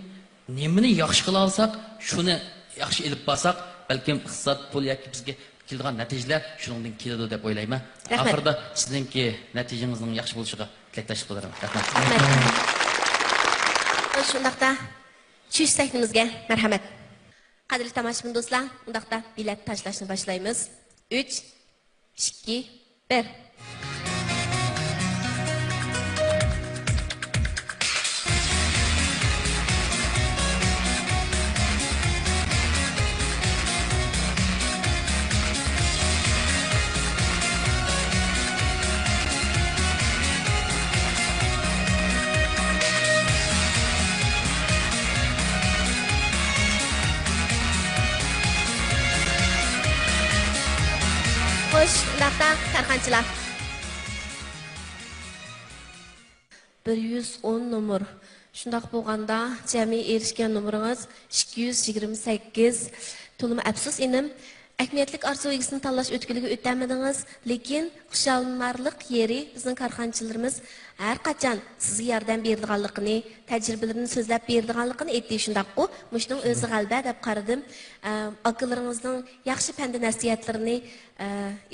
nimani yaxshi qila olsak, shuni yaxshi ilib borsak, balkim iqtisod pul yoki bizga keladigan natijalar shuningdan keladi deb o'ylayman. Oxirida sizningki natijangizning yaxshi bo'lishiga tilaklashib qolaman. Rahmat. Shundaqda tush sahnamizga marhamat. Qadrli tomoshabin do'stlar, undaqda bilet tashlashni boshlaymiz. 3 2 1 Undaqda karxanchilar 110 numar. Shundaq bo'lganda jami erishgan numaringiz 228. To'limi afsus enim. Ahamiyatli arzu egisini tanlash o'tkiliga o'tmadingiz, lekin xushalmarlik yeri bizning karxanchilarimiz har qachon sizga yordam beradiganligini, tajribalarini so'zlab beradiganligini aytdi. Shundaq-ku, mushning o'zi g'alba deb qaradim. Akalaringizning yaxshi pand nasihatlarini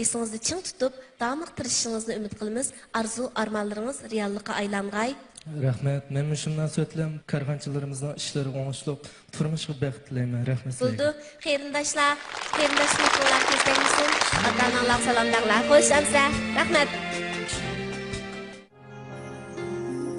esingizda ching tutib, davom ettirishingizni umid qilamiz. Arzu armonlaringiz reallikka aylangay. Rahmat. Men shundan so'tlam karxanchilarimizning ishlari o'ngishli, turmushga baxt tilayman. Rahmat. Bo'ldi. Qarindoshlar, qarindoshliklar kesdangizsin. Ota-onalar salomlar. Xo'sh, amsa. Rahmat.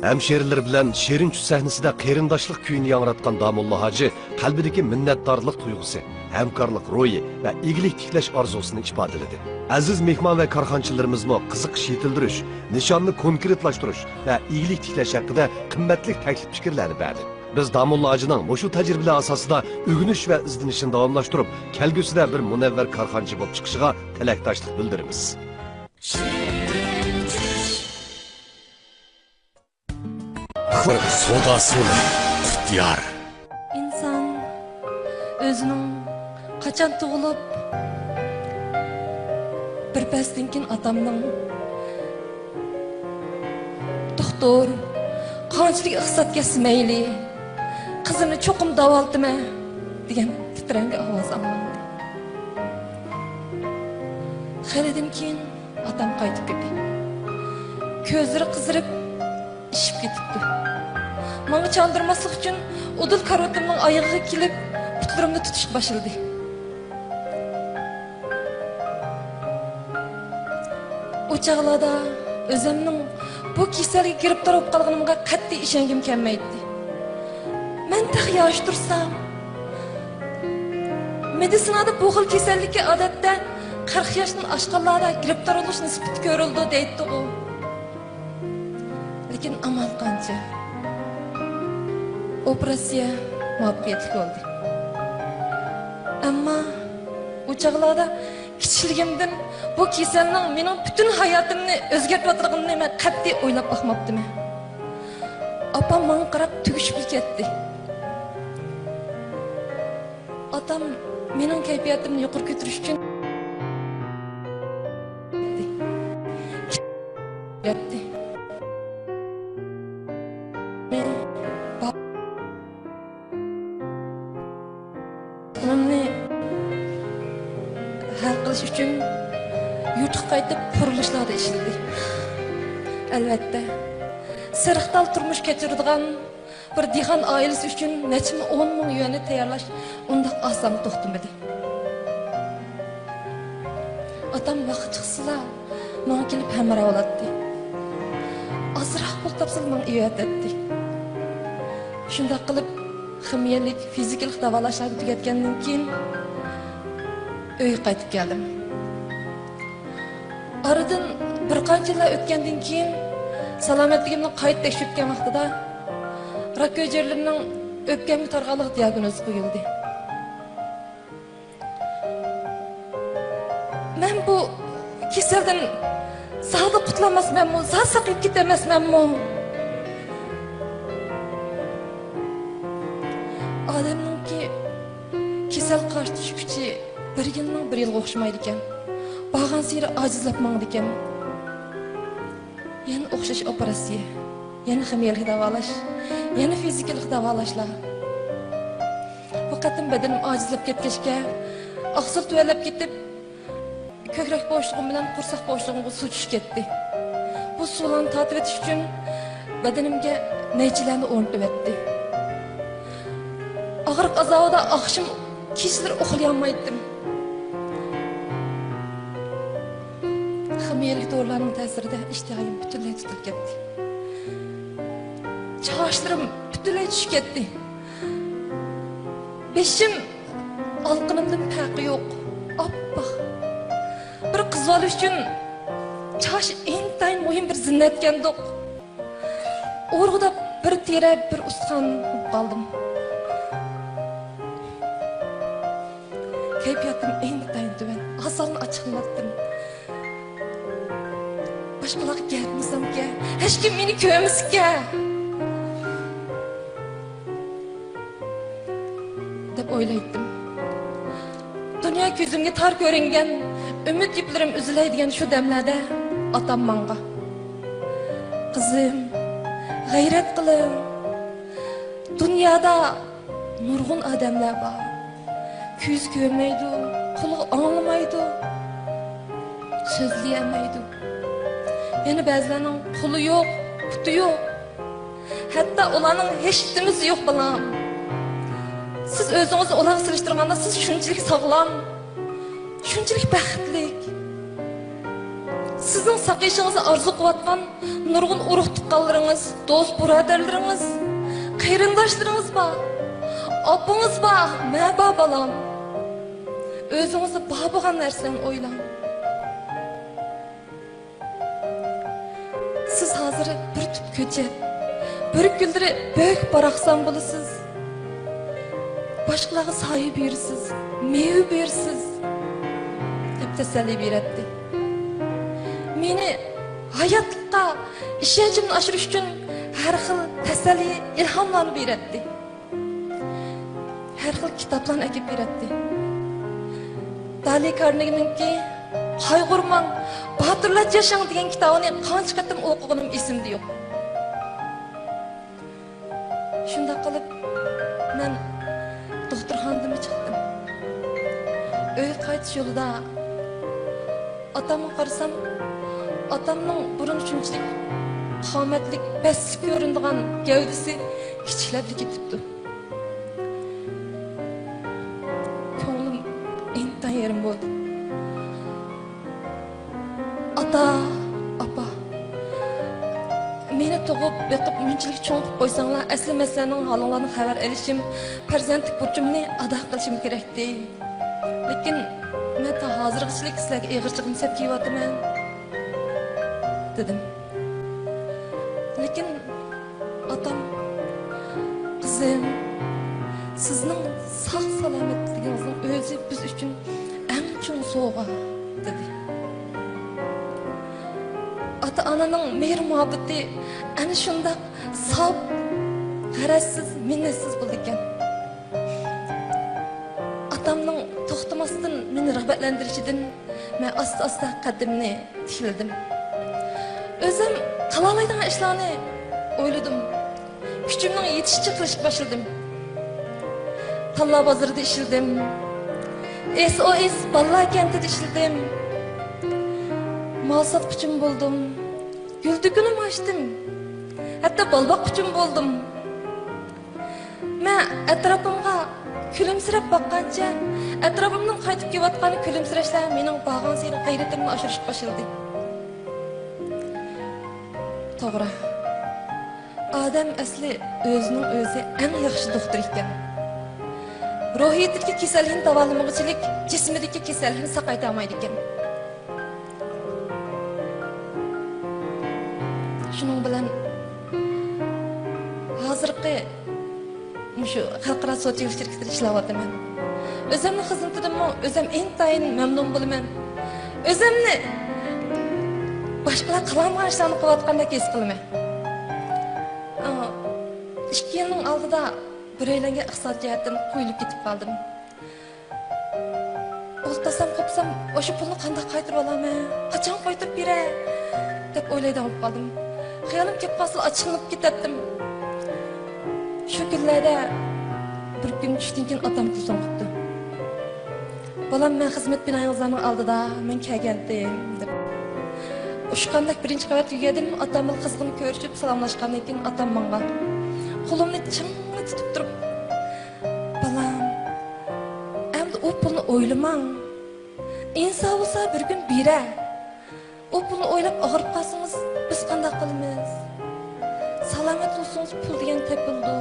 Hemşeriler bilen Şerinçü sahnesinde qeyrindaşlıq kuyunu yangratkan Damulla Hacı kalbideki minnettarlık duygusu, hemkarlık royu ve iyilik tiklaş arzusunu ifadeledi. Aziz mehman ve karxanchilarımızmı kızık yetildirish, nişanını konkretlaştırış ve iyilik tiklaş hakkında kıymetli teklif fikirleri verdi. Biz Damulla acının muşu tecrübeler asasında ügünüş ve izlenişini davamlaştırıp, kelgüsüde bir münevver karxancı bolup çıkışıga tilekdaşlık bildirimiz. Bir sodası Qutyar. İnsan özünün kaçan tuğulup bir pasdan keyin atamning doktor qanchalik iqtisodga mayli qizimni cho'qim davoltimi degan titrangan ovoz anglandi. Xelidan keyin atam qaytib keldi. Ko'zlari qizirib ishib ketibdi. Manga chandırmaslik uchun udul karotimning oyog'iga kelib putlarimni tutishga boshladi. O çağlarda özümün bu kasalga giribdor bo'lib qolganimga qat'iy ishongim kelmaydi. Men tax yosh tursam, meditsinada bu xil kasallikka odatda 40 yoshdan oshganlarda giribdor bo'lish nisbati ko'rildi deydi u. Lekin amal qancha? Operatsiya muvaffaqiyatli bo'ldi. Ammo o çağlarda kichikligimdan bu kasalning mening butun hayotimni o'zgartirganini men qat'iy o'ylab boqmabdiman. Opam menga qarab tugishib ketdi. Otam mening kayfiyatimni yuqori ko'tarish uchun yaptı. Hal qilish uchun yurtga qaytib qurilishlarda ishladi. Albatta, sirxtal turmush kechiradigan bir dehqon oilasi uchun necha 10 ming yuanni tayyorlash undaq oson to'xtamadi. Otam vaqt chiqsa, menga kelib hamroh bo'ladi. Ozroq pul topsa menga uyatadi. Shunday qilib, ximiyalik, fizikalik davolashlarni tugatgandan keyin uyga qaytib keldim. Aradan bir qancha yillar o'tgandan keyin salomatligimni qayta tekshirgan vaqtida rak hujayralarning o'pkamga targ'aliq diagnozi qo'yildi. Men bu kasaldan sog'da qutlanmasmanmi, saqib ketamasmanmi? Odamningki kasal qarshi kuchi bir yilning bir yilga o'xshamaydi ekan. Bag'an siri ojizlab mangdi ekan. Yana o'xshash operatsiya, yana ximiyalik davolash, yana fizikalik davolashlar. Faqat badanim ojizlab ketgachga, oqsil tuvalab ketib, ko'krak bo'shlig'im bilan qursoq bo'shlig'imga suv tushib ketdi. Bu suvlarni tatib etish uchun badanimga naychilarni o'rnatib etdi. Og'riq azobida oqshom kechlar uxlayolmaydim. Ximiyalik dorilarning ta'sirida ishtahim butunlay tutilib ketdi. Choshlarim butunlay tushib ketdi. Beshim olqinimdan farqi yo'q. Oppoq. Bir qiz bola uchun chosh intayin muhim bir zinnat ekandiq. O'rg'ida bir tera, bir ustxon qoldim. Kayfiyatim intayin tuvan. Asalni ochiqmadim. Başqalarga gapirsamga, hech kim meni ko'rmasga deb o'ylaydim. Dunyo ko'zimga tor ko'ringan, umid iplarim uzilaydigan shu damlarda otam menga: "Qizim, g'ayrat qilin. Dunyoda nurg'un odamlar bor. Ko'z ko'rmaydi, quloq anglamaydi, so'zlayolmaydi. Yana ba'zilarning qo'li yo'q, puti yo'q. Hatto ularning hech nimasi yo'q balam. Siz o'zingizni ularga solishtirganda siz shunchalik sog'lom, shunchalik baxtli. Sizning saqlashingizni orzu qilayotgan nurg'un urug' tuqqanlaringiz, do'st birodarlaringiz, qarindoshlaringiz bor. Opangiz bor, men bor balam. O'zingizni bor bo'lgan narsalarni o'ylang. Siz hozir bir tüp ko'chat, bir günleri büyük baraksan bulasız. Başkalarına sahip buyursiz, meyve buyursiz. Hep teselli buyuratdi. Meni hayatlıkka, işencimni aşırış için her xil teselli, ilhamlarını buyuratdi. Her xil kitaplarını ekip buyuratdi. Dali Carnegie'ninki Qayg'urmang, Batırlat yaşang degan kitobini qancha qatim o'qiganim esimda yo'q. Shunda qilib men doktorxonadan chiqdim. Uy qaytish yo'lida otamni qarasam, otamning burun shunchalik qomatlik, pastlik ko'rinadigan gavdasi kichiklab ketibdi. Ko'nglim intan yerim bo'ldi. Ata, apa, meni tug'ib, beqib, munchalik cho'ng qilib qo'ysanglar, asli masalaning holinglarni xabar olishim, farzandlik burchimni ado qilishim kerakdi. Lekin men hozirgacha sizlarga eg'irchiqni sep kiyyotiman, dedim. Lekin otam, qizim, sizning sog' salomatligingizning o'zi biz uchun eng cho'ng sovg'a, dedi. Ata-onaning mehr-muhabbati ana shunday sof, g'arazsiz, minnatsiz bo'ldi ekan. Atamning to'xtamasdan meni rag'batlantirishidan men asta-asta qaddimni tikildim. O'zim qila oladigan ishlarni o'yladim. Kuchimning yetishicha qilishga boshladim. Tanla bozorida ishladim. SOS bolalar kentida ishladim. Mal satqıcım buldum. Gül dükünüm açtım. Hatta bal bakıcım buldum. Ben etrafımga külümsirep bakkanca, etrafımdan qaytıp kelayotgan külümsireşler mening bağın seni gayretimni aşırışıp başladı. To'g'ri. Odam asli o'zining o'zi eng yaxshi doktor ekan. Ruhiyatdagi kasallikni davolamachilik jismidagi kasallikni saqayta olmaydi ekan. Şunun bilan hozirgi shu xalqaro sotsial shirkatda ishlayapman. O'zimning xizmatimdan o'zim intayin mamnun bo'laman. O'zimni boshqalar qilolmagan ishlarni qilayotgandek his qilaman. 2 yilning oldida bir aylangan iqtisod jihatdan qo'yilib ketib qoldim. O'ltasam qopsam, o'sha pulni qanday qaytarib olaman? Qachon qaytarib beray? deb o'ylaydan qoldim. Xayolim kelib qolsa ochiqlanib ketdim. Shu kunlarda bir kun tushdan keyin otam telefon qildi. Bolam, men xizmat binongizning oldida men kelgandim deb. O'sha qanday birinchi qavatga keldim, otam bilan qizg'in ko'rishib salomlashgandan keyin otam menga qo'limni chingga tutib turib, "Bolam, endi u pulni o'ylamang. Inson bo'lsa bir kun beray. O pulni o'ylab og'rib qolsangiz, biz qanday qilamiz? Salomat bo'lsangiz pul degan topildi",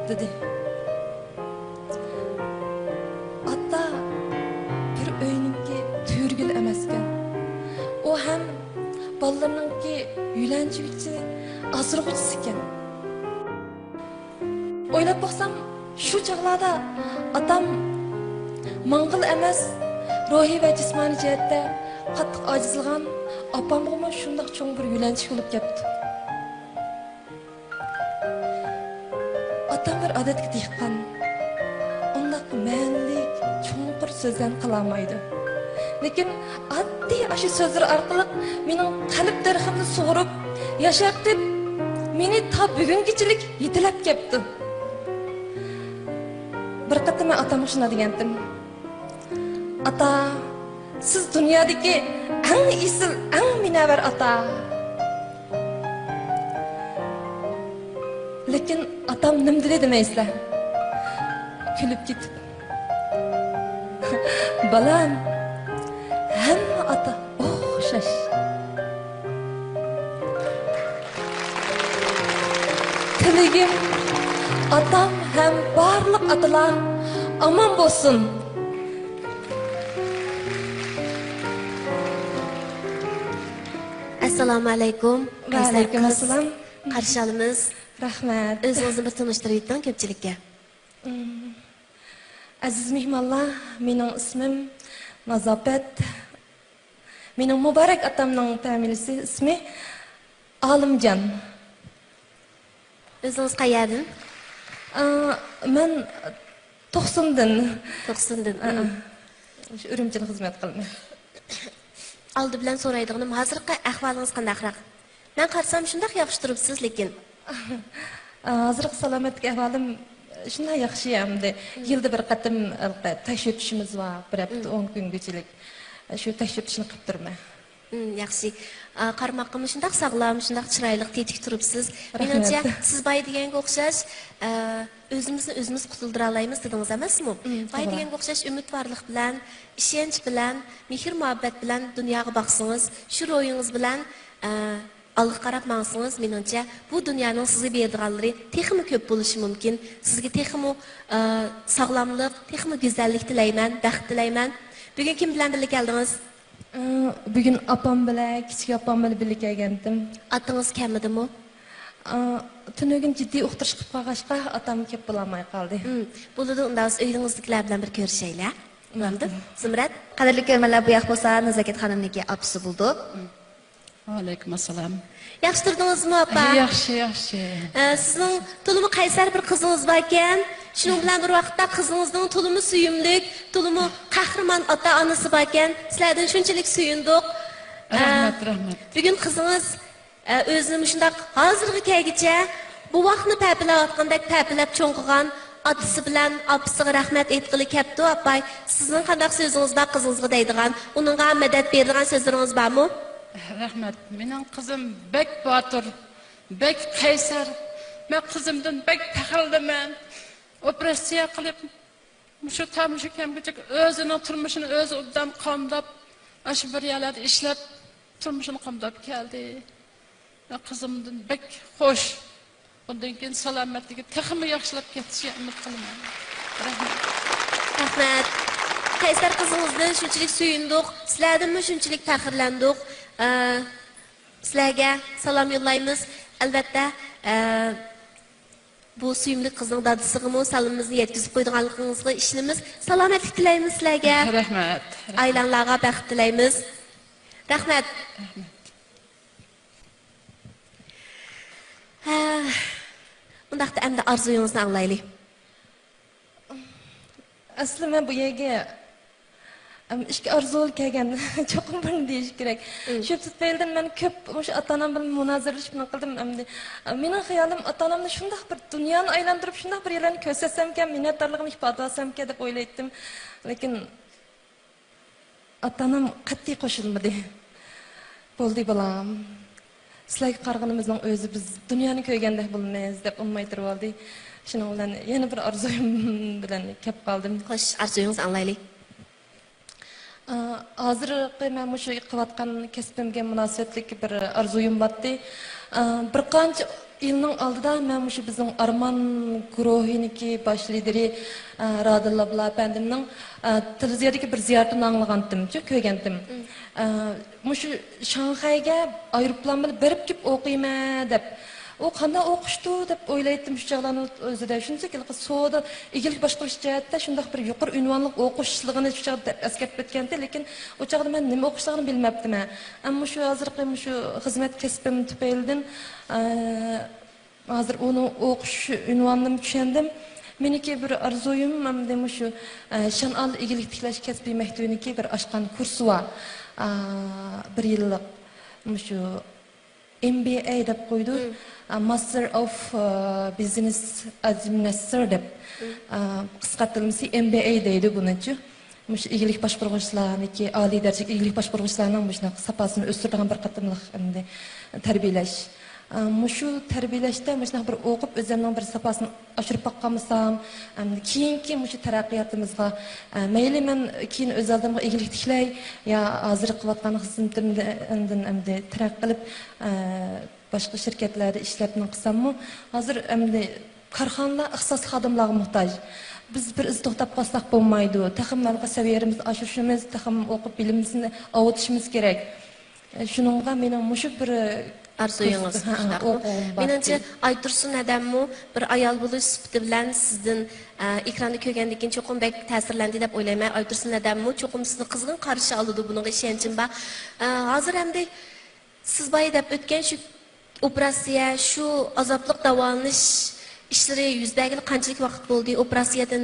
dedi. Ota bir o'yninki to'rgil emaskan. O ham bolalarninki uylanchuvchi, asrag'uvchisi ekan. O'ylab baxsam, shu chaqlarda otam mang'il emas, ruhiy va jismoniy jihatda qattiq ojizlagan, opamga shundoq cho'ng bir yo'lanchi bo'lib ketdi. Otam bir odatga dehqon. Undaq ma'nili, cho'nqur so'zlarni qila olmaydi. Lekin oddiy shu so'zlar orqali mening qalb darximni sug'urib, yashatib, meni ta bugungachilik yetilab ketdi. Bir qatim men otamga shunday degandim. Ata, siz dunyodagi eng isil, eng minavvar ota. Lekin otam nima dedi demaysizlar? Kulib ketib. Balam, hamma ota o'xshash. Tiligim, otam ham barliq otalar omon bo'lsin. Assalomu alaykum. Va alaykum assalom. Qarshi olamiz. Rahmat. O'zingizni bir tanishtirib o'ting ko'pchilikka. Aziz mehmonlar, mening ismim Nazofat. Mening muborak otamning familiyasi ismi Olimjon. O'zingiz qayerdan? Men To'qsondan. Shu Urumchida xizmat qilaman. Oldi bilan so'raydiganim, hozirgi ahvolingiz qandayroq? Men qarsam shunday yaxshi turibsiz, lekin hozirgi salomatlik ahvolim shunday yaxshi hamda yilda bir qatim tekshirishimiz bor, bir hafta 10 kungacha. Shu tekshirishni qilib turman. Yaxshi. Qarmoqqa shunday sog'lom, shunday chiroyli tetik turibsiz. Menimcha siz boy deganga o'xshash o'zimizni o'zimiz qutuldira olamiz dedingiz emasmi? Boy deganga o'xshash umidvorlik bilan, ishonch bilan, mehr muhabbat bilan dunyoga boqsangiz, shu ro'yingiz bilan Alga qarab mangsangiz, menimcha bu dunyoning sizga beradiganlari texmi ko'p bo'lishi mumkin. Sizga texmi sog'lomlik, texmi go'zallik tilayman, baxt tilayman. Bugun kim bilan birga keldingiz? Bugün apam bilan, kichik apam bilan birga kelgandim. Atangiz kamidimi? Tunugin jiddiy o'qitirish qilib qolg'achqa atam kelib bo'lmay qoldi. Bo'ladi, unda uyingizdagilar bilan bir ko'rishaylar. Bo'ldi. Zumrat, Qadrli ko'rmanlar, bu yoq bo'lsa Nazokat xonimniki apsi bo'ldi. Alaykum assalom. Yaxshi turdingizmi, opa? Yaxshi. Sizning to'limi qaysar bir qizingiz bor ekan. Shuning bilan bir vaqtda qizingizning to'limi suyimlik, to'limi qahramon ota-onasi bor ekan. Sizlardan shunchalik suyundik. Rahmat. Bugun qizingiz o'zini shunday hozirgi kelgicha bu vaqtni ta'pilayotgandek ta'pilab cho'nqigan otasi bilan opasiga rahmat aytgili kelibdi, opay. Sizning qanday so'zingiz bor qizingizga deydigan, uningga madad beradigan so'zlaringiz bormi? Rahmat. Mening qizim bek botir, bek qaysar. Men qizimdan bek faxrlanman. Operatsiya qilib, shu kamgacha o'zining turmushini o'zi obdan qamdab, shu bir yerlarda ishlab turmushini qamdab keldi. Qizimdan bek xo'sh. Bundan keyin salomatligi texmi yaxshilab ketishiga umid qilaman. Rahmat. Qaysar qizingizdan shunchalik suyundik, sizlardan shunchalik faxrlandik. Sizlarga salom yo'llaymiz. Albatta, bu suyumli qizning dadisiga salomimizni yetkazib qo'yganligingizga ishonamiz. Salomatlik tilaymiz sizlarga. Rahmat. Aylanlarga baxt tilaymiz. Rahmat. Bundaqda endi orzuyingizni anglaylik. Asli men bu yerga ishga orzu kelgan cho'qim buni deyish kerak. Shu tufaylidan men ko'p o'sha ota-onam bilan munoziralash bilan qildim. Mening xayolim ota-onamni shunday bir dunyoni aylantirib, shunday bir yerlarni ko'rsatsam ekan, minnatdorligimni ifodalatsam ekan deb o'ylaydim. Lekin ota-onam qat'iy qo'shilmadi. Bo'ldi balam. Sizlarga qarag'animizning o'zi biz dunyoni ko'rgandek bo'lmaymiz deb unmay turib oldi. Shuning bilan yana bir orzuyim bilan kelib qoldim. Xo'sh, orzuyingizni anglaylik. Hozirgi men shu qilayotgan kasbimga munosabatlik bir orzuyim bordi. Bir qancha yilning oldida men shu bizning Arman guruhiniki bosh lideri Radilla Blapandimning televiziyadagi bir ziyoratini anglagandim, ko'rgandim. Shu Shanxayga aeroplan bilan berib kelib o'qiyman deb. O qanday o'qishdi deb o'ylaydim shu chog'larning o'zida. Shunchaki so'da egilik boshqarish jihatda shunday bir yuqori unvonlik o'qishligini shu chog'da eskartib o'tganda, lekin o chog'da men nima o'qishligini bilmabdim. Ammo shu hozirgi shu xizmat kasbim tufaylidan hozir uni o'qish unvonini tushundim. Meniki bir arzuyim hamda shu Shanal egilik tiklash kasbiy maktabiniki bir ochgan kursi bor. Bir yillik shu MBA deb qo'ydi. Master of Business Administrator deb qisqartirilmasi MBA deydi buningchi. Mush egilik boshqaruvchilarniki oliy darajalik egilik boshqaruvchilarning bunaqa sapasini o'stiradigan bir qatimliq endi tarbiyalash. Mushu tarbiyalashda bunaqa bir o'qib o'zimning bir sapasini oshirib boqqansam, keyingi mushu taraqqiyotimizga mayli men keyin o'z oldimga egilik tiklay yo hozir qilayotgan xizmatimdan endi taraqqiy qilib başqa şirketlarda ishlabni qilsammi, hozir endi korxonalar ixtisos xodimlarga muhtoj. Biz bir iz to'xtab qolsak bo'lmaydi. Taxminlarga saviyamizni oshirishimiz, taxmin o'qib bilimimizni ovutishimiz kerak. Shuningga mening mushu bir Arzuyunuz. Menimcha Aytursun adammu bir ayol bo'lish sifati bilan sizdan ekranda ko'rgandan keyin cho'qim bek ta'sirlandi deb o'ylayman. Aytursun adammu cho'qim sizni qizg'in qarshi oldi, buning ishonchim bor. Hozir hamda siz boya deb o'tgan shu operatsiya, shu azobliq davolanish ishlari yuz bergan qanchalik vaqt bo'ldi? Operatsiyadan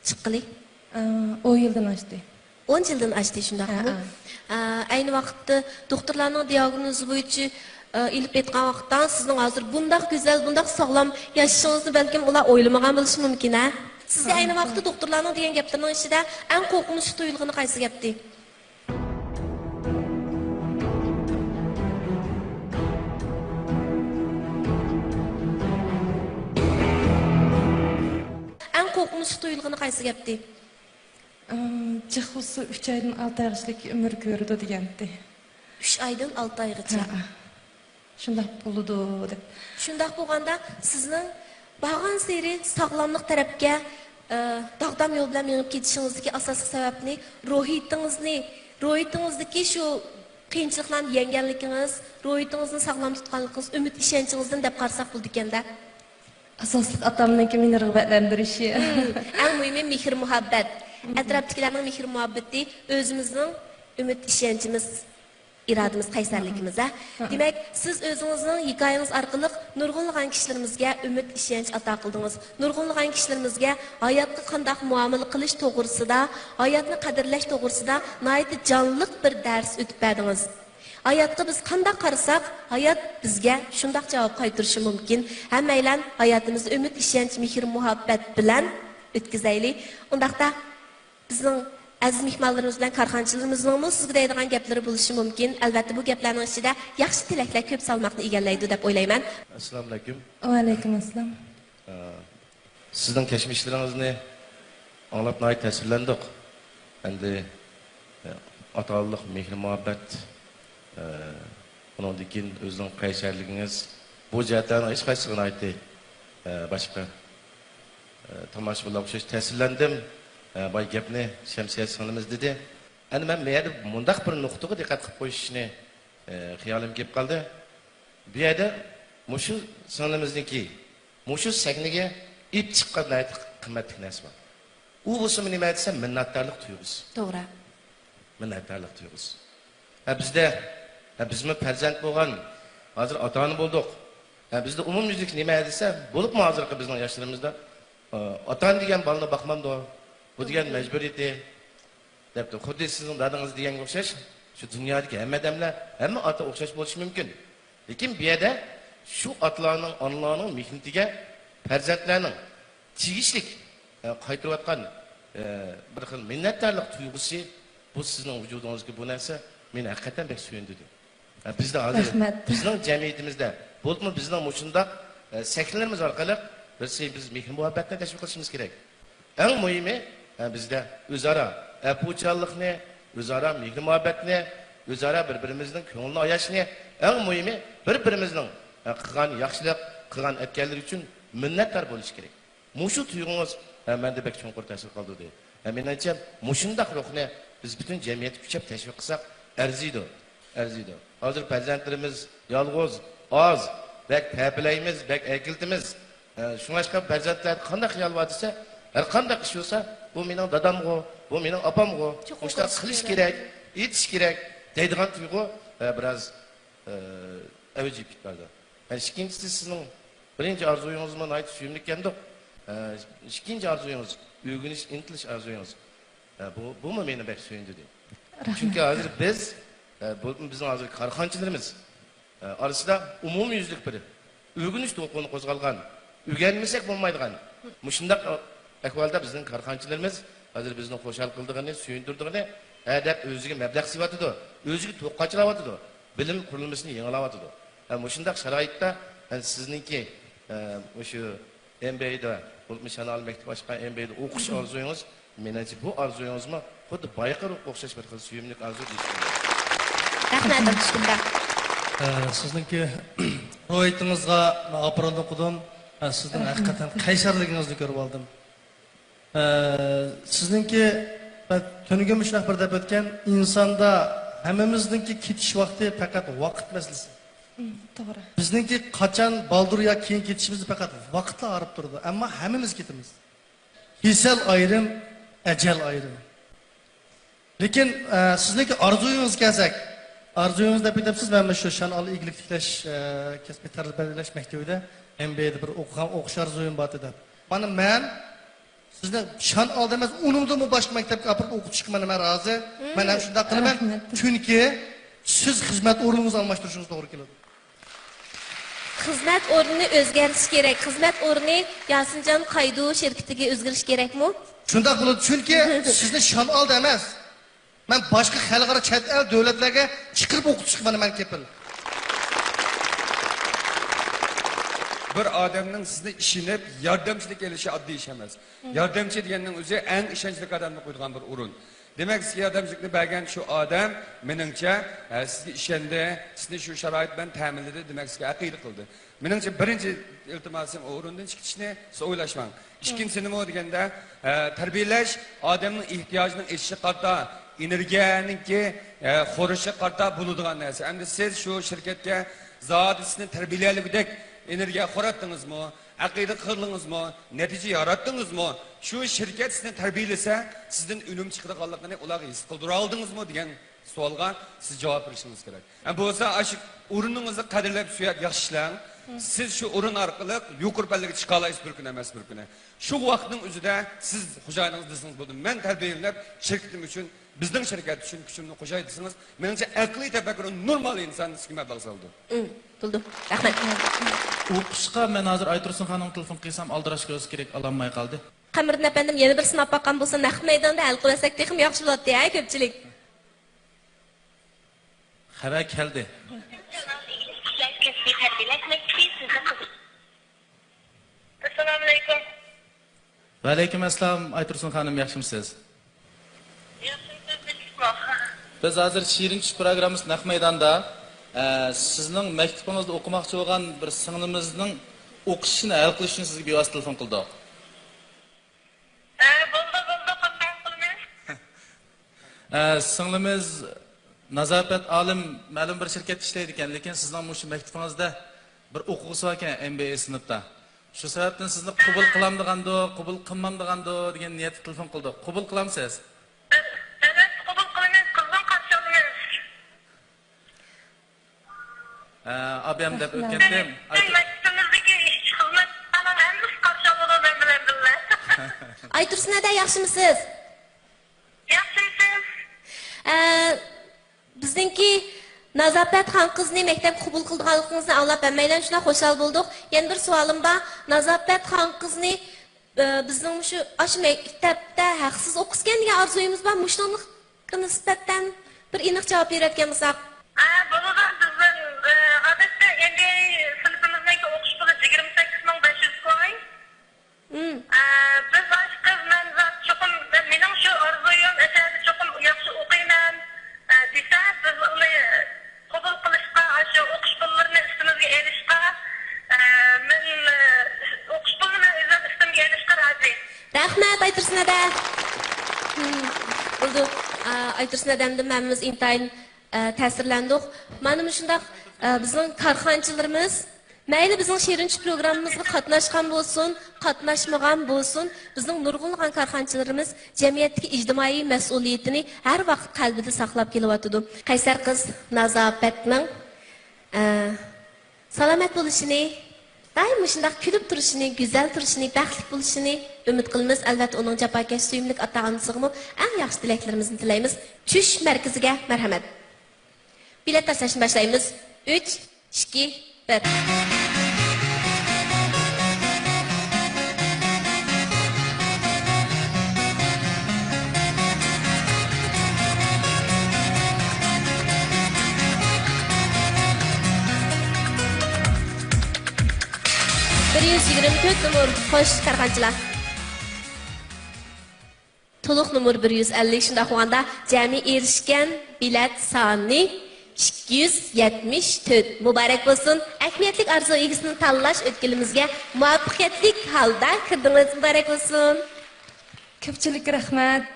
chiqqili? 10 yildan oshdi. 10 yildan oshdi shundaqmi? Ayni vaqtda doktorlarning diagnozi bo'yicha ilib aytgan vaqtda sizning hozir bundoq go'zal, bundoq sog'lom yashashingizni balkim ular o'ylamagan bo'lishi mumkin, ha? Sizga ayni vaqtda doktorlarning degan gaplarning ichida eng qo'rqinchli tuyulgani qaysi gapdi? Eng qo'rqinchli tuyulgani qaysi gapdi? Cıxusu 3 aydan 6 aygacha ömür ko'rdi degandi. 3 aydan 6 aygacha. Shundaq bo'ldi deb. Shundaq bo'lganda sizning bag'an seri sog'lomlik tarafga dag'dam yo'l bilan menib ketishingizdagi asosiy sababni ro'yitingizdagi shu qiyinchiliklarni yengganligingiz, ro'yitingizni sog'lom tutganligingiz, umid ishonchingizni deb qarasak bo'ldi ekanda. Asosli otamniki meni rag'batlantirishi. Eng muhimi mehr muhabbat. Atrofdagilarning mehr muhabbati o'zimizning umid ishonchimiz, irodamiz, qaysarligimiz. Demak, siz o'zingizning hikoyangiz orqali nurg'unlagan kishilarimizga umid ishonch ato qildingiz. Nurg'unlagan kishilarimizga hayotga qanday muomala qilish to'g'risida, hayotni qadrlash to'g'risida nihoyat jonliq bir dars o'tib berdingiz. Hayotga biz qanday qarasak, hayot bizga shunday javob qaytarishi mumkin. Hammaylar hayotimizni umid ishonch, mehr muhabbat bilan o'tkazaylik. Undaqda bizning aziz mehmonlarimiz bilan korxonchilarimizning sizga deydigan gaplari bo'lishi mumkin. Albatta bu gaplarning ichida yaxshi tilaklar ko'p salmoqni egallaydi deb o'ylayman. Assalomu alaykum. Va alaykum assalom. Sizning kashmishlaringizni anglab nihoyat ta'sirlandik. Endi ota-onalik, mehr muhabbat, undan keyin o'zining qaysarligingiz bu jihatlarni hech qaysini aytdi. Boshqa tomoshabinlar o'xshash ta'sirlandim. Bay gapni Shamsiya singlimiz dedi. Endi men meyada mundaq bir nuqtaga diqqat qilib qo'yishni xiyolim kelib qoldi. Bu yerda mushu singlimizniki, mushu sakniga ip chiqqan qimmatli narsa bor. U bo'lsa nima desam, minnatdorlik tuyg'usi. To'g'ri. Minnatdorlik tuyg'usi. Bizmi farzand bo'lgan, hozir ota-ona bo'ldik. Bizda umumyuzlik nima desa, bo'libmi hozirgi bizning yoshlarimizda ota-ona degan bolani boqmamdi. Bu degan majburiyati debdi. Xuddi sizning dadingiz deganga o'xshash, shu dunyodagi hamma odamlar, hamma ota o'xshash bo'lishi mumkin. Lekin bu yerda shu otlarning, onalarning mehnatiga farzandlarning tegishlik qaytarayotgan bir xil minnatdorlik tuyg'usi bu sizning vujudingizga bu narsa meni haqiqatan bek suyundirdi. Bizda hozir bizning jamiyatimizda bo'libmi bizning mushundaq sakllarimiz orqali biz mehr muhabbatni tashviq qilishimiz kerak. Eng muhimi bizda o'zaro apuchallikni, o'zaro mehr muhabbatni, o'zaro bir-birimizning ko'nglini oyashni, eng muhimi bir-birimizning qilgan yaxshilik, qilgan etganlar uchun minnatdor bo'lish kerak. Mushu tuyg'ungiz menda bek cho'nqur ta'sir qildi. Menimcha mushundaq ruhni biz butun jamiyat kuchab tashviq qilsak arziydi. Hozir farzandlarimiz yolg'iz, oz, bek tapilaymiz, bek akiltimiz. Shunga farzandlar qanday xiyol bor desa, har qanday ish bo'lsa, bu mening dadamg'o, bu mening opamg'o, shunday qilish kerak, etish kerak deydigan tuyg'u biroz avjib ketdi. Ikkinchisi sizning birinchi orzuyingizni aytib suyumli ekandik. Ikkinchi orzuyingiz, o'rganish, intilish orzuyingiz. Bu meni bek suyundirdi. Chunki hozir bizning hozir korxonchilarimiz orasida umumyuzlik biri o'rganish to'lqini qo'zg'algan, o'rganmasak bo'lmaydigan mushundaq ahvolda bizning korxonchilarimiz hozir bizni xo'shal qildig'ini, suyundirdig'ini deb o'ziga mablag' sifatida, o'ziga to'qqachilayotdi, bilim qurilmasini yangilayotdi. Mushundaq sharoitda sizningki o'sha MBA'da, Ulmishanal maktab boshqa MBA'da o'qish orzuyingiz, menimcha bu orzuyingizmi xuddi bayqir o'xshash bir xil suyumli orzu deysiz. Rahmat tushkunda. Sizningki ro'yitingizga aprelda o'qidim. Sizning haqiqatan qaysarligingizni ko'rib oldim. Sizningki tungi mushlaq bir deb o'tgan insonda hammamizningki ketish vaqti faqat vaqt masalasi. To'g'ri. Bizningki qachon baldur yo keyin ketishimizni faqat vaqtla arib turdi, ammo hammamiz ketamiz. Hisal ayrim, ajal ayrim. Lekin sizniki orzuyingiz kelsak, orzuyingiz deb aytibsiz, men shu Shanol iglik tiklash kasbiy tarbiyalash maktabida MBA'da bir o'qish orzuyim bor edi. Mana men sizni Shanolda emas, unimda boshqa maktabga olib o'qitishga men rozi. Men ham shunday qilaman, chunki siz xizmat o'rningizni almashtirishingiz to'g'ri keladi. Xizmat o'rnini o'zgartirish kerak. Xizmat o'rni Yasinjon Qaydu shirkatiga o'zgarish kerakmi? Shunday bo'ladi, chunki sizni Shanolda emas, men boshqa xalqaro chet el davlatlarga chiqarib o'qitishga men kepil. Bir odamning sizni ishinib yordamchilik elishi oddiy ish emas. Yordamchi deganning o'zi eng ishonchli odamni qo'ygan bir o'rin. Demak, sizga yordamchilikni bergan shu odam meningcha sizga ishondi, sizni shu sharoit bilan ta'minladi, demak sizga aqida qildi. Meningcha birinchi iltimosim o'rindan chiqishni siz o'ylashmang. Ikkinchisi nima deganda, tarbiyalash odamning ehtiyojini eshishi qarta, energiyaniki xo'rishi qarta bo'ladigan narsa. Endi siz shu shirkatga zotni tarbiyalaydigidek energiya xo'ratdingizmi, aqida qildingizmi, natija yaratdingizmi? Shu shirkat sizni tarbiyalasa, sizdan unum chiqadiganligini ularga his qildira oldingizmi degan savolga siz javob berishingiz kerak. Bo'lsa, shu o'riningizni qadrlab suyat yaxshi ishlang. Siz shu o'rin orqali yuqori ballaga chiqa olasiz bir kun emas bir kuni. Shu vaqtning o'zida siz xo'jayiningiz desangiz bo'ldi. Men tarbiyalanib shirkatim uchun, bizning shirkat uchun kuchimni qo'shay desangiz, menimcha aqliy tafakkur normal inson sizga mablag' soldi. Bo'ldi. Rahmat. O'qishga men hozir Aytursun xonim telefon qilsam aldirashga o'z kerak ololmay qoldi. Qamariddin apandim yana bir sinab baqqan bo'lsa, naqd maydonda hal qilsak texim yaxshi bo'ladi-ya, ko'pchilik. Xabar keldi. Assalomu alaykum. Va alaykum assalom, Aytursun xonim, yaxshimisiz? Biz hozir Shirin tush programmamiz naqd maydonda sizning maktabingizda o'qimoqchi bo'lgan bir singlimizning o'qishini hal qilish uchun sizga bevosita telefon qildik. Bo'ldi, qanday qilamiz? Singlimiz Nazafat olim ma'lum bir shirkatda ishlaydi ekan, lekin sizning shu maktabingizda bir o'quvchisi bor ekan MBA sinfda. Shu sababdan sizni qabul qilamdigando, qabul qilmamdigando degan niyatda telefon qildik. Qabul qilamsiz? Evet, qabul qilamiz, qizim qarshi olamiz. Abim deb o'tgandim. Maktabimizdagi ishchi xizmat ana hamma qarshi oladi men bilan birga. Aytursun aka, yaxshimisiz? Yaxshimisiz? Bizningki Nazafat xon qizni maktabga qabul qilganligingizni anglab hammaylar shuna xushal bo'ldik. Yana bir savolim bor. Nazafat xon qizni bizning shu maktabda haqsiz o'qisgan degan orzuyimiz bor. Mushunga nisbatan bir aniq javob berayotgan bo'lsak. Bo'ladi, bizning odatda MBA sinfimizdagi o'qish puli 28500 ko'y. Biz qiz men zot cho'qim mening shu orzuyim asarda cho'qim yaxshi o'qiyman. Desa biz uni qabul qilishga, shu o'qish pullarini ustimizga erishishga, men o'qish pulini o'zim ustimga erishishga rozi. Rahmat Aytursun aka. Bo'ldi. Aytursun adamdan menimiz intayin ta'sirlandik. Mana shunday bizning korxonchilarimiz mayli bizning Shirin programmamizga qatnashgan bo'lsin, qatnashmagan bo'lsin, bizning nurg'unlagan korxonchilarimiz jamiyatdagi ijtimoiy mas'uliyatini har vaqt qalbida saqlab kelyotdi. Qaysar qiz Nazofatning salomat bo'lishini, doim shunday kulib turishini, go'zal turishini, baxtli bo'lishini umid qilamiz. Albatta uning jafokash suyimlik ota-onasiga eng yaxshi tilaklarimizni tilaymiz. Tush markaziga marhamat. Bilet tashlashni boshlaymiz. 3, 2, 1. numur xo'sh qarg'anchilar. To'liq numur 150 shunda qo'g'anda jami erishgan bilet soni 274. Muborak bo'lsin. Ahamiyatli arzu egisini tanlash o'tkilimizga muvaffaqiyatli holda kirdingiz. Muborak bo'lsin. Ko'pchilik rahmat.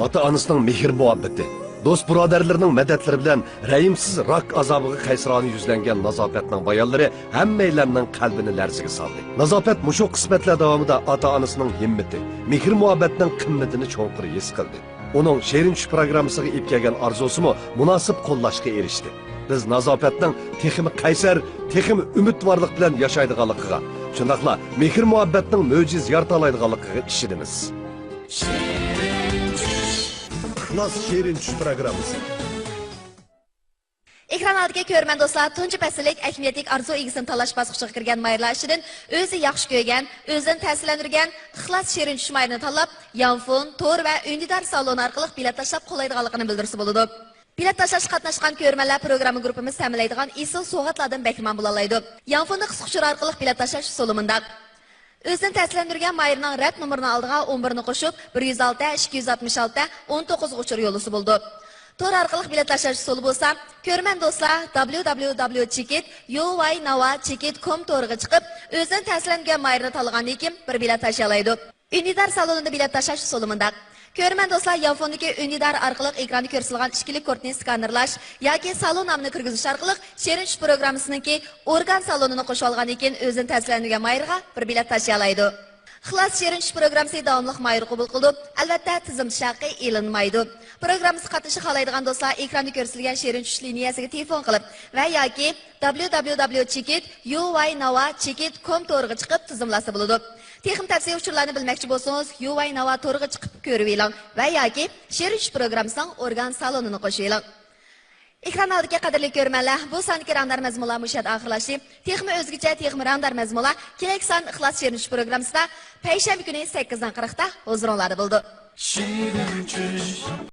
Ota-onasining mehr muhabbati, do'st birodarlarning madadlari bilan rayimsiz rak azobiga qaysirona yuzlangan Nazofatning bayonlari hammalarning qalbini larziga soldi. Nazofat mushu qismatlar davomida ota-onasining himmati, mehr-muhabbatning qimmatini cho'nqir his qildi. Uning Shirin tush programmasiga ib kelgan orzusimi munosib qo'llashga erishdi. Biz Nazofatning texmi qaysar, texmi umidvorlik bilan yashaydiganligiga, shundaqla mehr-muhabbatning mo'jiz yarata oladiganligiga ishonamiz. Ixlos Shirin tush programmasi. Ekran oldiga ko'rman do'stlar, tunji fasllik ahamiyatli arzu egisini tanlash bosqichiga kirgan mayirlar ishidan o'zi yaxshi ko'rgan, o'zini ta'sirlantirgan Ixlos Shirin tush mayrini tanlab, Yanfon, Tor va Undidar saloni orqali bilet tashlab qo'llaydiganligini bildirsa bo'ladi. Bilet tashlash qatnashgan ko'rmanlar programma guruhimiz ta'minlaydigan isil sovg'atlardan bahramand bo'la oladi. Yanfonda qisqa uchur orqali bilet tashlash usulida o'zini ta'sirlantirgan mayirning rad nomerini oldiga 11 ni qo'shib 106 266 19 uchur yo'lisi bo'ldi. Tor orqali bilet tashlash usuli bo'lsa, ko'rman do'stlar www.chekit.com to'riga chiqib, o'zini ta'sirlangan mayirni tanlagandan keyin bir bilet tashlay oladi. Undidar salonida bilet tashlash usulida ko'rman do'stlar Yanfondagi Undidar orqali ekranda ko'rsatilgan ishkilik kortni skanerlash yoki salon nomini kirgizish orqali Shirin tush programmasiningki organ salonini qo'shib olgandan keyin o'zini ta'sirlantirgan mayirga bir bilet tashlay oladi. Ixlos Shirin tush programmasi davomli mayir qabul qildi. Albatta tizim shaqi e'linmaydi. Programmasi qatnashishi xohlaydigan do'stlar ekranda ko'rsatilgan Shirin tush liniyasiga telefon qilib va yoki www.chekit.com to'riga chiqib tizimlasa bo'ladi. Texnik tavsiya uchurlarini bilmoqchi bo'lsangiz, UY-Nova to'riga chiqib ko'rib eling va yoki Shirin tush programmasining organ salonini qo'shib eling. Ekran oldiga qadrli ko'rmanlar, bu sonki rangdar mazmunlar mushad oxirlashi, texmi o'zgacha texmi rangdar mazmunlar kelak son Ixlos Shirin tush programmasida payshanba kuni 8:40 da huzuringlarda bo'ldi.